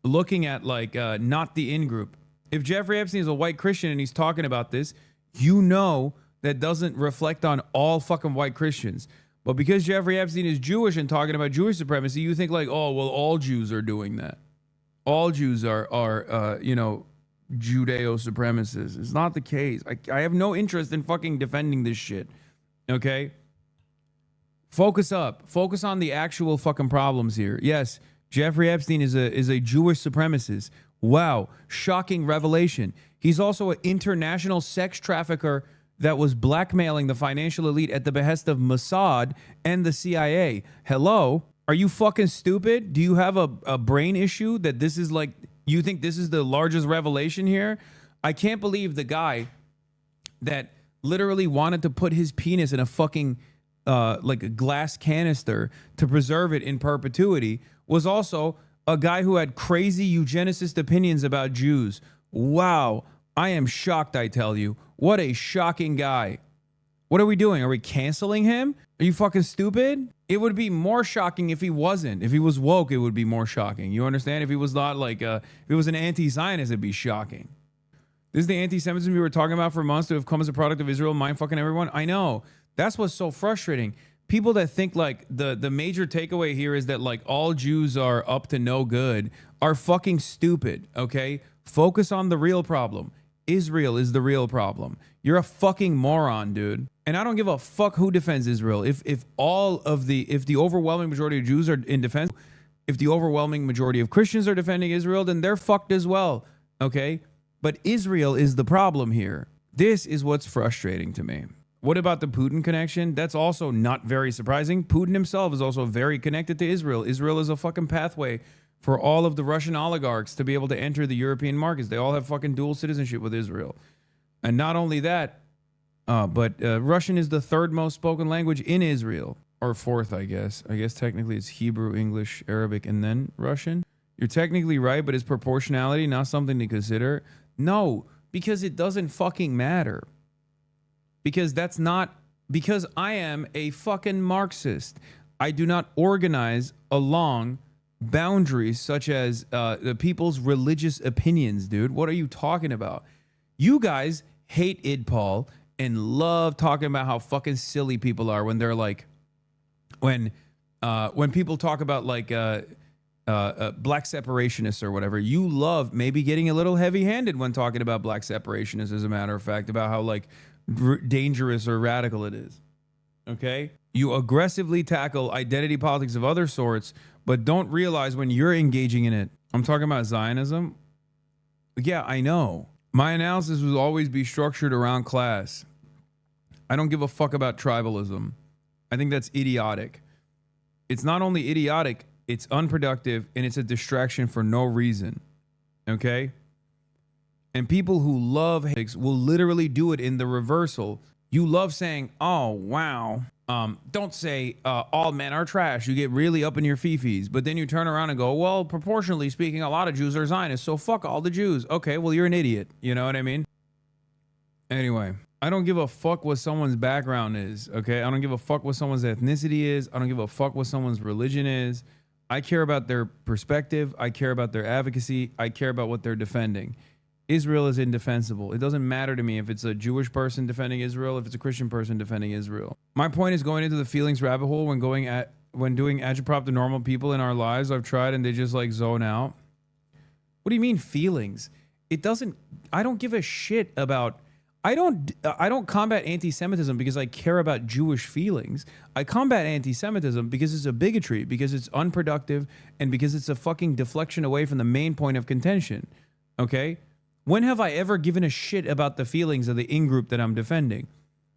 looking at like not the in-group. If Jeffrey Epstein is a white Christian and he's talking about this, you know that doesn't reflect on all fucking white Christians. But because Jeffrey Epstein is Jewish and talking about Jewish supremacy, you think like, oh, well, all Jews are doing that. All Jews are Judeo-supremacists. It's not the case. I have no interest in fucking defending this shit. Okay? Focus up. Focus on the actual fucking problems here. Yes, Jeffrey Epstein is a Jewish supremacist. Wow, shocking revelation. He's also an international sex trafficker that was blackmailing the financial elite at the behest of Mossad and the CIA. Hello? Are you fucking stupid? Do you have a brain issue that this is like, you think this is the largest revelation here? I can't believe the guy that literally wanted to put his penis in a fucking like a glass canister to preserve it in perpetuity was also a guy who had crazy eugenicist opinions about Jews. Wow. I am shocked, I tell you. What a shocking guy. What are we doing? Are we canceling him? Are you fucking stupid? It would be more shocking if he wasn't. If he was woke, it would be more shocking. You understand? If he was not like, if it was an anti-Zionist, it'd be shocking. This is the anti-Semitism we were talking about for months to have come as a product of Israel, mind fucking everyone. I know. That's what's so frustrating. People that think like the major takeaway here is that like all Jews are up to no good are fucking stupid, okay? Focus on the real problem. Israel is the real problem. You're a fucking moron, dude. And I don't give a fuck who defends Israel. If the overwhelming majority of Jews are in defense, if the overwhelming majority of Christians are defending Israel, then they're fucked as well, okay? But Israel is the problem here. This is what's frustrating to me. What about the Putin connection? That's also not very surprising. Putin himself is also very connected to Israel. Israel is a fucking pathway for all of the Russian oligarchs to be able to enter the European markets. They all have fucking dual citizenship with Israel. And not only that, but Russian is the third most spoken language in Israel. Or fourth, I guess. I guess technically it's Hebrew, English, Arabic, and then Russian. You're technically right, but is proportionality not something to consider? No, because it doesn't fucking matter. Because I am a fucking Marxist. I do not organize along boundaries such as the people's religious opinions, dude. What are you talking about? You guys hate Idpol and love talking about how fucking silly people are when they're like, when people talk about like black separationists or whatever. You love maybe getting a little heavy-handed when talking about black separationists, as a matter of fact, about how like dangerous or radical it is. Okay? You aggressively tackle identity politics of other sorts, but don't realize when you're engaging in it. I'm talking about Zionism. Yeah, I know. My analysis will always be structured around class. I don't give a fuck about tribalism. I think that's idiotic. It's not only idiotic, it's unproductive, and it's a distraction for no reason. Okay? And people who love hate will literally do it in the reversal. You love saying, oh, wow. Don't say all men are trash. You get really up in your fifis. But then you turn around and go, well, proportionally speaking, a lot of Jews are Zionists. So fuck all the Jews. Okay, well, you're an idiot. You know what I mean? Anyway, I don't give a fuck what someone's background is. Okay? I don't give a fuck what someone's ethnicity is. I don't give a fuck what someone's religion is. I care about their perspective. I care about their advocacy. I care about what they're defending. Israel is indefensible. It doesn't matter to me if it's a Jewish person defending Israel, if it's a Christian person defending Israel. My point is going into the feelings rabbit hole when doing agitprop to normal people in our lives. I've tried and they just like zone out. What do you mean feelings? It doesn't. I don't give a shit about. I don't combat anti-Semitism because I care about Jewish feelings. I combat anti-Semitism because it's a bigotry, because it's unproductive, and because it's a fucking deflection away from the main point of contention. Okay? When have I ever given a shit about the feelings of the in-group that I'm defending?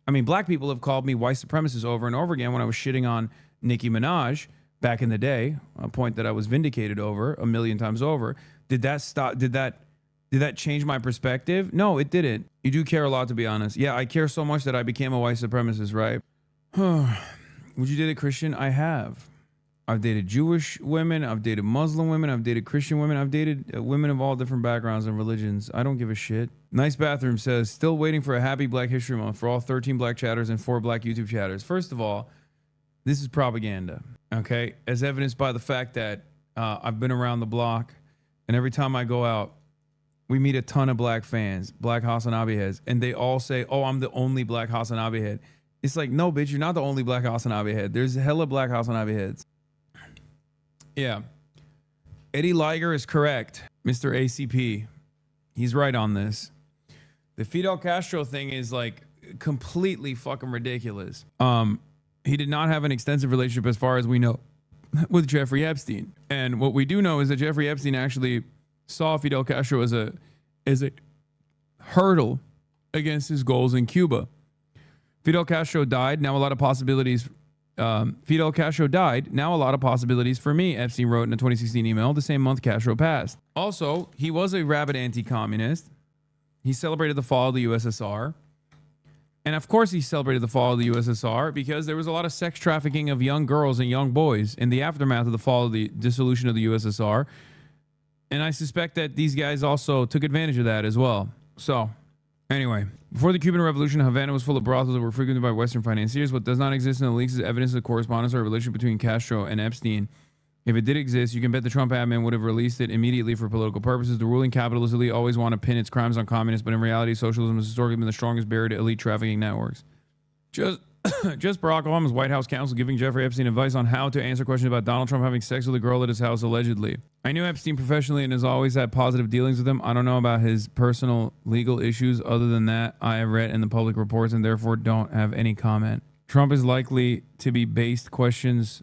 I mean, black people have called me white supremacist over and over again when I was shitting on Nicki Minaj back in the day, a point that I was vindicated over 1,000,000 times over. Did that stop? Did that change my perspective? No, it didn't. You do care a lot, to be honest. Yeah, I care so much that I became a white supremacist, right? Would you date a Christian? I have. I've dated Jewish women. I've dated Muslim women. I've dated Christian women. I've dated women of all different backgrounds and religions. I don't give a shit. Nice Bathroom says, still waiting for a happy Black History Month for all 13 black chatters and 4 black YouTube chatters. First of all, this is propaganda, okay? As evidenced by the fact that I've been around the block, and every time I go out, we meet a ton of black fans, black HasanAbi heads, and they all say, oh, I'm the only black HasanAbi head. It's like, no, bitch, you're not the only black HasanAbi head. There's hella black HasanAbi heads. Yeah. Eddie Liger is correct. Mr. ACP. He's right on this. The Fidel Castro thing is like completely fucking ridiculous. He did not have an extensive relationship, as far as we know, with Jeffrey Epstein. And what we do know is that Jeffrey Epstein actually saw Fidel Castro as a hurdle against his goals in Cuba. Fidel Castro died. Now a lot of possibilities. Fidel Castro died. Now a lot of possibilities for me, Epstein wrote in a 2016 email the same month Castro passed. Also, he was a rabid anti-communist. He celebrated the fall of the USSR. And of course he celebrated the fall of the USSR because there was a lot of sex trafficking of young girls and young boys in the aftermath of the fall of the dissolution of the USSR. And I suspect that these guys also took advantage of that as well. So, anyway, before the Cuban Revolution, Havana was full of brothels that were frequented by Western financiers. What does not exist in the leaks is evidence of correspondence or a relationship between Castro and Epstein. If it did exist, you can bet the Trump admin would have released it immediately for political purposes. The ruling capitalist elite always want to pin its crimes on communists, but in reality, socialism has historically been the strongest barrier to elite trafficking networks. Just Barack Obama's White House counsel giving Jeffrey Epstein advice on how to answer questions about Donald Trump having sex with a girl at his house, allegedly. I knew Epstein professionally and has always had positive dealings with him. I don't know about his personal legal issues. Other than that, I have read in the public reports and therefore don't have any comment. Trump is likely to be based questions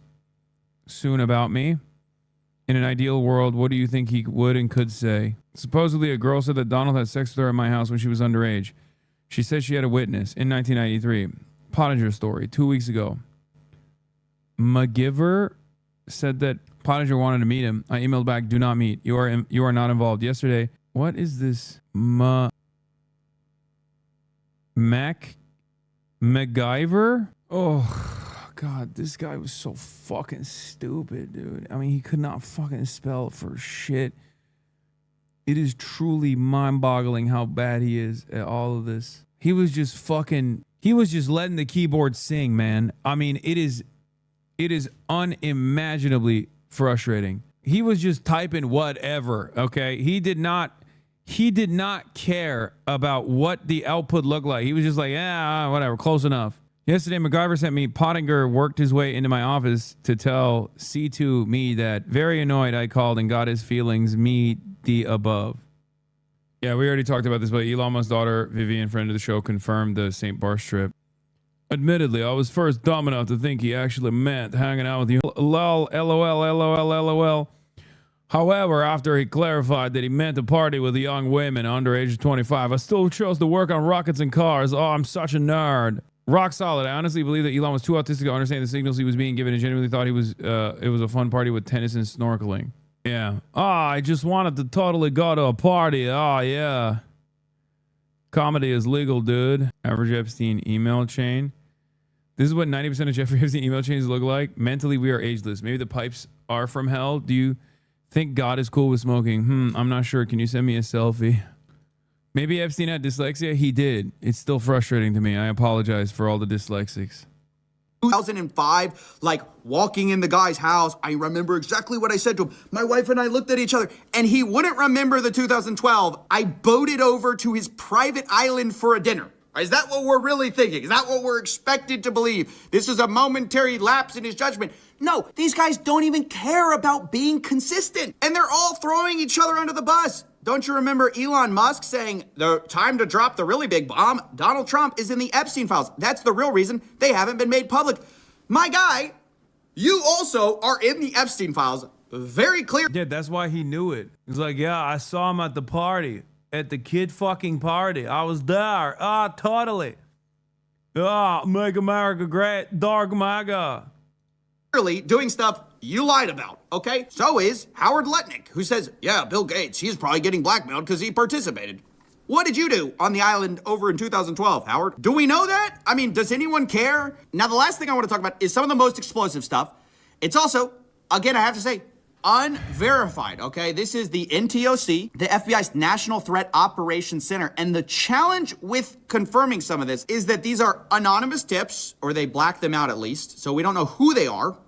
soon about me. In an ideal world, what do you think he would and could say? Supposedly, a girl said that Donald had sex with her at my house when she was underage. She said she had a witness in 1993. Pottinger story 2 weeks ago. McGiver said that Pottinger wanted to meet him. I emailed back, do not meet. You are not involved. Yesterday, what is this? MacGyver? Oh, God, this guy was so fucking stupid, dude. I mean, he could not fucking spell for shit. It is truly mind-boggling how bad he is at all of this. He was just letting the keyboard sing, man. I mean, it is unimaginably frustrating. He was just typing whatever, okay? He did not He did not care about what the output looked like. He was just like, yeah, whatever, close enough. Yesterday, MacGyver sent me, Pottinger worked his way into my office to tell C2 me that very annoyed I called and got his feelings, me the above. Yeah, we already talked about this, but Elon Musk's daughter, Vivian, friend of the show, confirmed the St. Bart's trip. Admittedly, I was first dumb enough to think he actually meant hanging out with you. Lol, LOL. However, after he clarified that he meant to party with young women under age of 25, I still chose to work on rockets and cars. Oh, I'm such a nerd. Rock solid. I honestly believe that Elon was too autistic to understand the signals he was being given and genuinely thought it was a fun party with tennis and snorkeling. Yeah. I just wanted to totally go to a party. Yeah. Comedy is legal, dude. Average Epstein email chain. This is what 90% of Jeffrey Epstein email chains look like. Mentally, we are ageless. Maybe the pipes are from hell. Do you think God is cool with smoking? I'm not sure. Can you send me a selfie? Maybe Epstein had dyslexia. He did. It's still frustrating to me. I apologize for all the dyslexics. 2005, like walking in the guy's house, I remember exactly what I said to him. My wife and I looked at each other, and he wouldn't remember the 2012. I boated over to his private island for a dinner. Is that what we're really thinking? Is that what we're expected to believe? This is a momentary lapse in his judgment. No, these guys don't even care about being consistent, and they're all throwing each other under the bus. Don't you remember Elon Musk saying the time to drop the really big bomb? Donald Trump is in the Epstein files. That's the real reason they haven't been made public. My guy, you also are in the Epstein files. Very clear. Yeah, that's why he knew it. He's like, yeah, I saw him at the party. At the kid fucking party. I was there. Totally. Make America great. Dark MAGA. Clearly doing stuff you lied about, okay? So is Howard Lutnick, who says, yeah, Bill Gates, he's probably getting blackmailed because he participated. What did you do on the island over in 2012, Howard? Do we know that? I mean, does anyone care? Now, the last thing I want to talk about is some of the most explosive stuff. It's also, again, I have to say, unverified, okay? This is the NTOC, the FBI's National Threat Operations Center, and the challenge with confirming some of this is that these are anonymous tips, or they black them out at least, so we don't know who they are,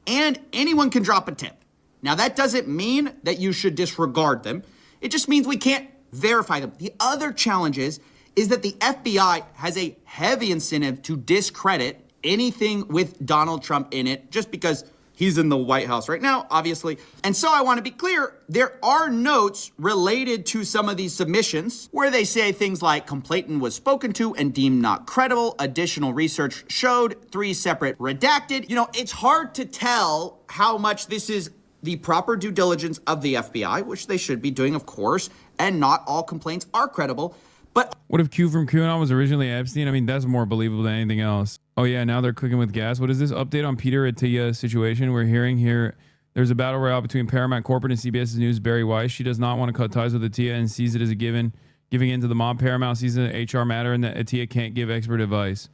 and anyone can drop a tip. Now, that doesn't mean that you should disregard them. It just means we can't verify them. The other challenge is that the FBI has a heavy incentive to discredit anything with Donald Trump in it, just because he's in the White House right now, obviously. And so I want to be clear, there are notes related to some of these submissions where they say things like complainant was spoken to and deemed not credible. Additional research showed 3 separate redacted. You know, it's hard to tell how much this is the proper due diligence of the FBI, which they should be doing, of course, and not all complaints are credible. But what if Q from QAnon was originally Epstein? I mean, that's more believable than anything else. Oh yeah, now they're cooking with gas. What is this update on Peter Attia situation? We're hearing here there's a battle royale between Paramount Corporate and CBS News' Barry Weiss. She does not want to cut ties with Attia and sees it as a given, giving in to the mob. Paramount sees it an HR matter and that Attia can't give expert advice.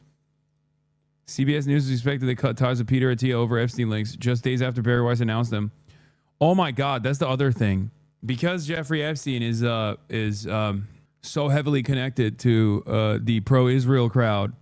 CBS News is expected to cut ties with Peter Attia over Epstein links just days after Barry Weiss announced them. Oh my God, that's the other thing. Because Jeffrey Epstein is so heavily connected to the pro-Israel crowd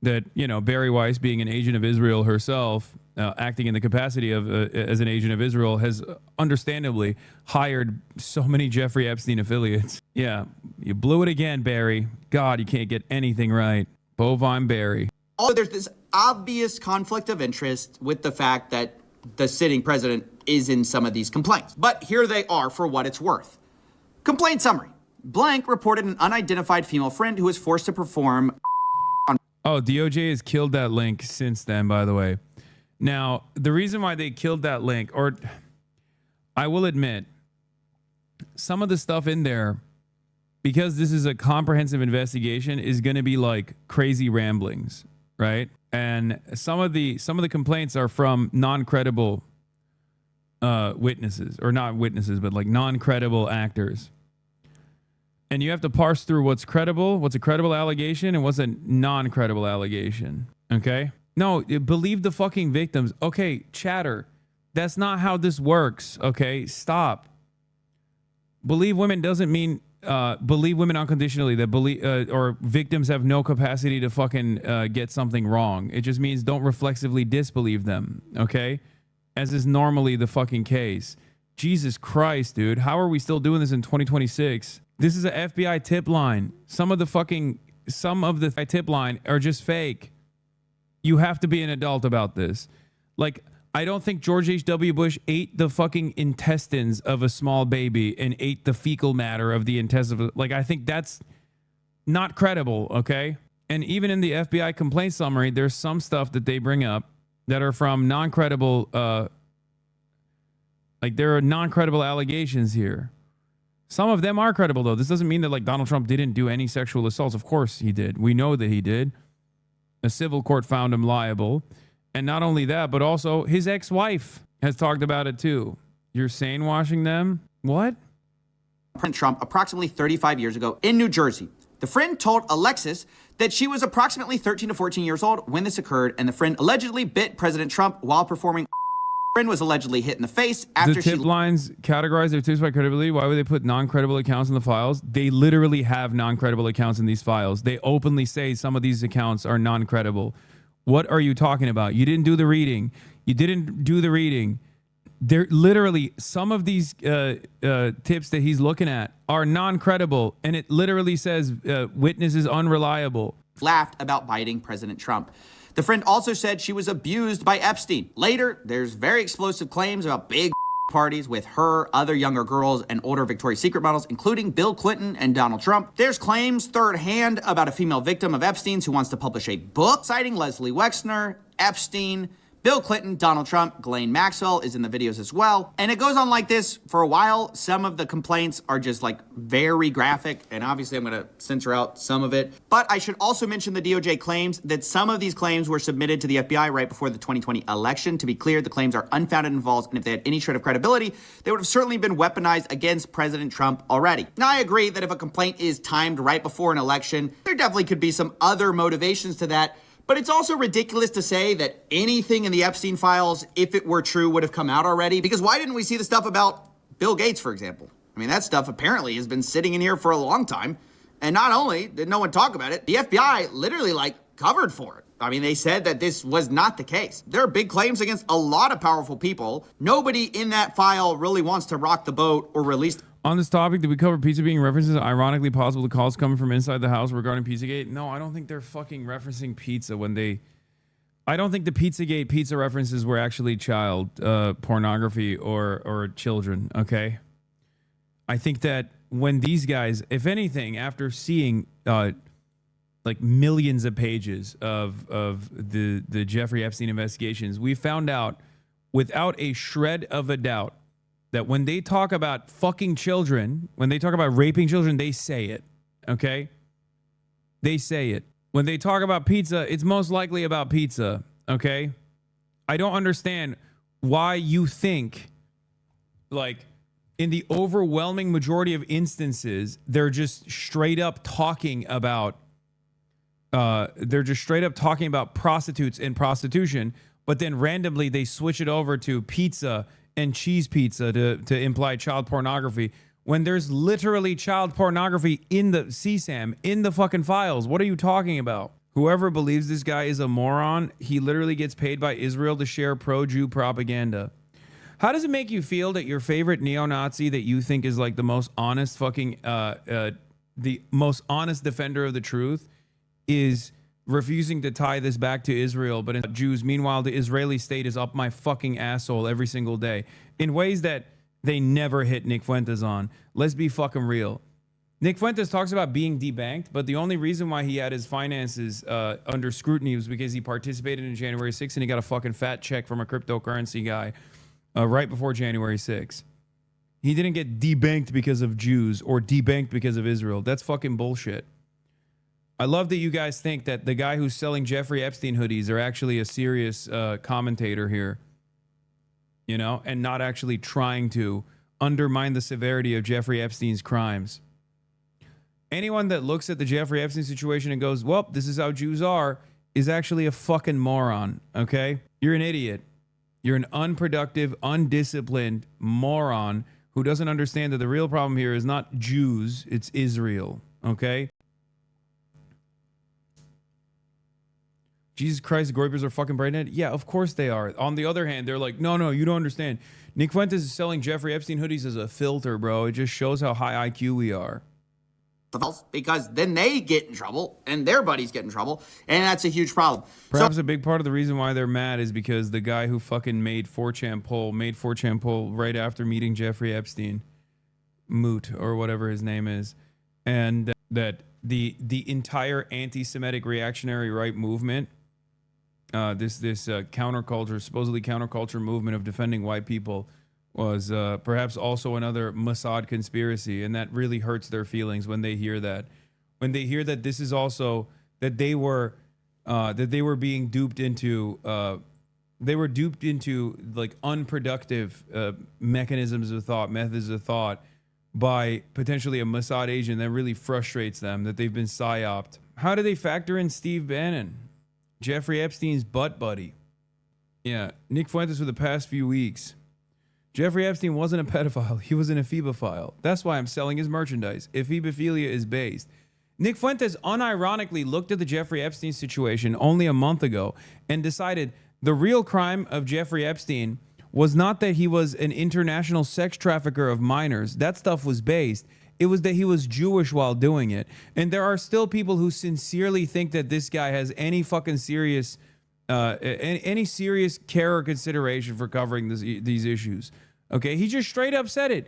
that, you know, Barry Weiss, being an agent of Israel herself, acting in the capacity of as an agent of Israel, has understandably hired so many Jeffrey Epstein affiliates. Yeah, you blew it again, Barry. God, you can't get anything right. Bovine Barry. Oh, there's this obvious conflict of interest with the fact that the sitting president is in some of these complaints. But here they are for what it's worth. Complaint summary. Blank reported an unidentified female friend who was forced to perform on... Oh, DOJ has killed that link since then, by the way. Now, the reason why they killed that link, or I will admit, some of the stuff in there, because this is a comprehensive investigation, is going to be like crazy ramblings, right? And some of the complaints are from non-credible witnesses, or not witnesses, but like non-credible actors. And you have to parse through what's credible, what's a credible allegation, and what's a non-credible allegation. Okay? No, believe the fucking victims. Okay, chatter. That's not how this works. Okay? Stop. Believe women doesn't mean believe women unconditionally, that believe or victims have no capacity to fucking get something wrong. It just means don't reflexively disbelieve them. Okay? As is normally the fucking case. Jesus Christ, dude. How are we still doing this in 2026? This is a FBI tip line. Some of the tip line are just fake. You have to be an adult about this. Like, I don't think George H.W. Bush ate the fucking intestines of a small baby and ate the fecal matter of the intestines. Like, I think that's not credible, okay? And even in the FBI complaint summary, there's some stuff that they bring up that are from non-credible, like there are non-credible allegations here. Some of them are credible, though. This doesn't mean that like Donald Trump didn't do any sexual assaults. Of course he did. We know that he did. A civil court found him liable. And not only that, but also his ex-wife has talked about it too. You're sane washing them? What? President Trump approximately 35 years ago in New Jersey. The friend told Alexis that she was approximately 13 to 14 years old when this occurred, and the friend allegedly bit President Trump while performing. The friend was allegedly hit in the face after the tip lines categorize their tips by credibility. Why would they put non-credible accounts in the files? They literally have non-credible accounts in these files. They openly say some of these accounts are non-credible. What are you talking about? You didn't do the reading. You didn't do the reading. They're literally, some of these tips that he's looking at are non-credible, and it literally says witness is unreliable. Laughed about biting President Trump. The friend also said she was abused by Epstein. Later, there's very explosive claims about big parties with her, other younger girls, and older Victoria's Secret models, including Bill Clinton and Donald Trump. There's claims third hand about a female victim of Epstein's who wants to publish a book citing Leslie Wexner, Epstein, Bill Clinton, Donald Trump, Ghislaine Maxwell is in the videos as well. And it goes on like this for a while. Some of the complaints are just like very graphic, and obviously I'm gonna censor out some of it. But I should also mention the DOJ claims that some of these claims were submitted to the FBI right before the 2020 election. To be clear, the claims are unfounded and false, and if they had any shred of credibility, they would have certainly been weaponized against President Trump already. Now, I agree that if a complaint is timed right before an election, there definitely could be some other motivations to that. But it's also ridiculous to say that anything in the Epstein files, if it were true, would have come out already. Because why didn't we see the stuff about Bill Gates, for example? I mean, that stuff apparently has been sitting in here for a long time. And not only did no one talk about it, the FBI literally covered for it. I mean, they said that this was not the case. There are big claims against a lot of powerful people. Nobody in that file really wants to rock the boat or release. On this topic, did we cover pizza being references? Ironically possible, the calls coming from inside the house regarding Pizzagate. No, I don't think they're fucking referencing pizza when they... I don't think the Pizzagate pizza references were actually child pornography or children, okay? I think that when these guys, if anything, after seeing like millions of pages of the Jeffrey Epstein investigations, we found out without a shred of a doubt that when they talk about fucking children, when they talk about raping children, they say it, okay? They say it. When they talk about pizza, it's most likely about pizza, okay? I don't understand why you think, like, in the overwhelming majority of instances, they're just straight up talking about prostitutes and prostitution, but then randomly they switch it over to pizza and cheese pizza to imply child pornography when there's literally child pornography in the CSAM, in the fucking files. What are you talking about? Whoever believes this guy is a moron, he literally gets paid by Israel to share pro-Jew propaganda. How does it make you feel that your favorite neo-Nazi that you think is like the most honest fucking, the most honest defender of the truth is refusing to tie this back to Israel, but in Jews? Meanwhile, the Israeli state is up my fucking asshole every single day in ways that they never hit Nick Fuentes on. Let's be fucking real. Nick Fuentes talks about being debanked, but the only reason why he had his finances under scrutiny was because he participated in January 6th and he got a fucking fat check from a cryptocurrency guy right before January 6th. He didn't get debanked because of Jews or debanked because of Israel. That's fucking bullshit. I love that you guys think that the guy who's selling Jeffrey Epstein hoodies are actually a serious commentator here, you know, and not actually trying to undermine the severity of Jeffrey Epstein's crimes. Anyone that looks at the Jeffrey Epstein situation and goes, well, this is how Jews are, is actually a fucking moron, okay? You're an idiot. You're an unproductive, undisciplined moron who doesn't understand that the real problem here is not Jews, it's Israel, okay? Jesus Christ, the Goypers are fucking brain-dead? Yeah, of course they are. On the other hand, they're like, no, you don't understand. Nick Fuentes is selling Jeffrey Epstein hoodies as a filter, bro. It just shows how high IQ we are. because then they get in trouble and their buddies get in trouble, and that's a huge problem. Perhaps a big part of the reason why they're mad is because the guy who fucking made 4chan poll right after meeting Jeffrey Epstein, Moot or whatever his name is, and that the entire anti-Semitic reactionary right movement, this counterculture, supposedly counterculture movement of defending white people, was perhaps also another Mossad conspiracy, and that really hurts their feelings when they hear that. When they hear that this is also that they were being duped into like unproductive mechanisms of thought, methods of thought by potentially a Mossad agent, that really frustrates them that they've been psyoped. How do they factor in Steve Bannon, Jeffrey Epstein's butt buddy? Yeah, Nick Fuentes for the past few weeks. Jeffrey Epstein wasn't a pedophile. He was an ephebophile. That's why I'm selling his merchandise. Ephebophilia is based. Nick Fuentes unironically looked at the Jeffrey Epstein situation only a month ago and decided the real crime of Jeffrey Epstein was not that he was an international sex trafficker of minors. That stuff was based. It was that he was Jewish while doing it. And there are still people who sincerely think that this guy has any fucking serious any serious care or consideration for covering these issues. Okay, he just straight up said it.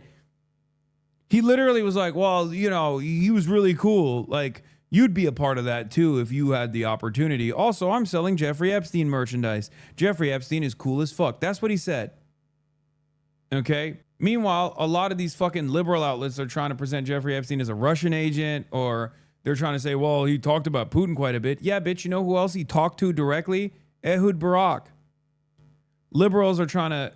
He literally was like, well, you know, he was really cool. Like, you'd be a part of that too if you had the opportunity. Also, I'm selling Jeffrey Epstein merchandise. Jeffrey Epstein is cool as fuck. That's what he said. Okay. Meanwhile, a lot of these fucking liberal outlets are trying to present Jeffrey Epstein as a Russian agent, or they're trying to say, well, he talked about Putin quite a bit. Yeah, bitch, you know who else he talked to directly? Ehud Barak. Liberals are trying to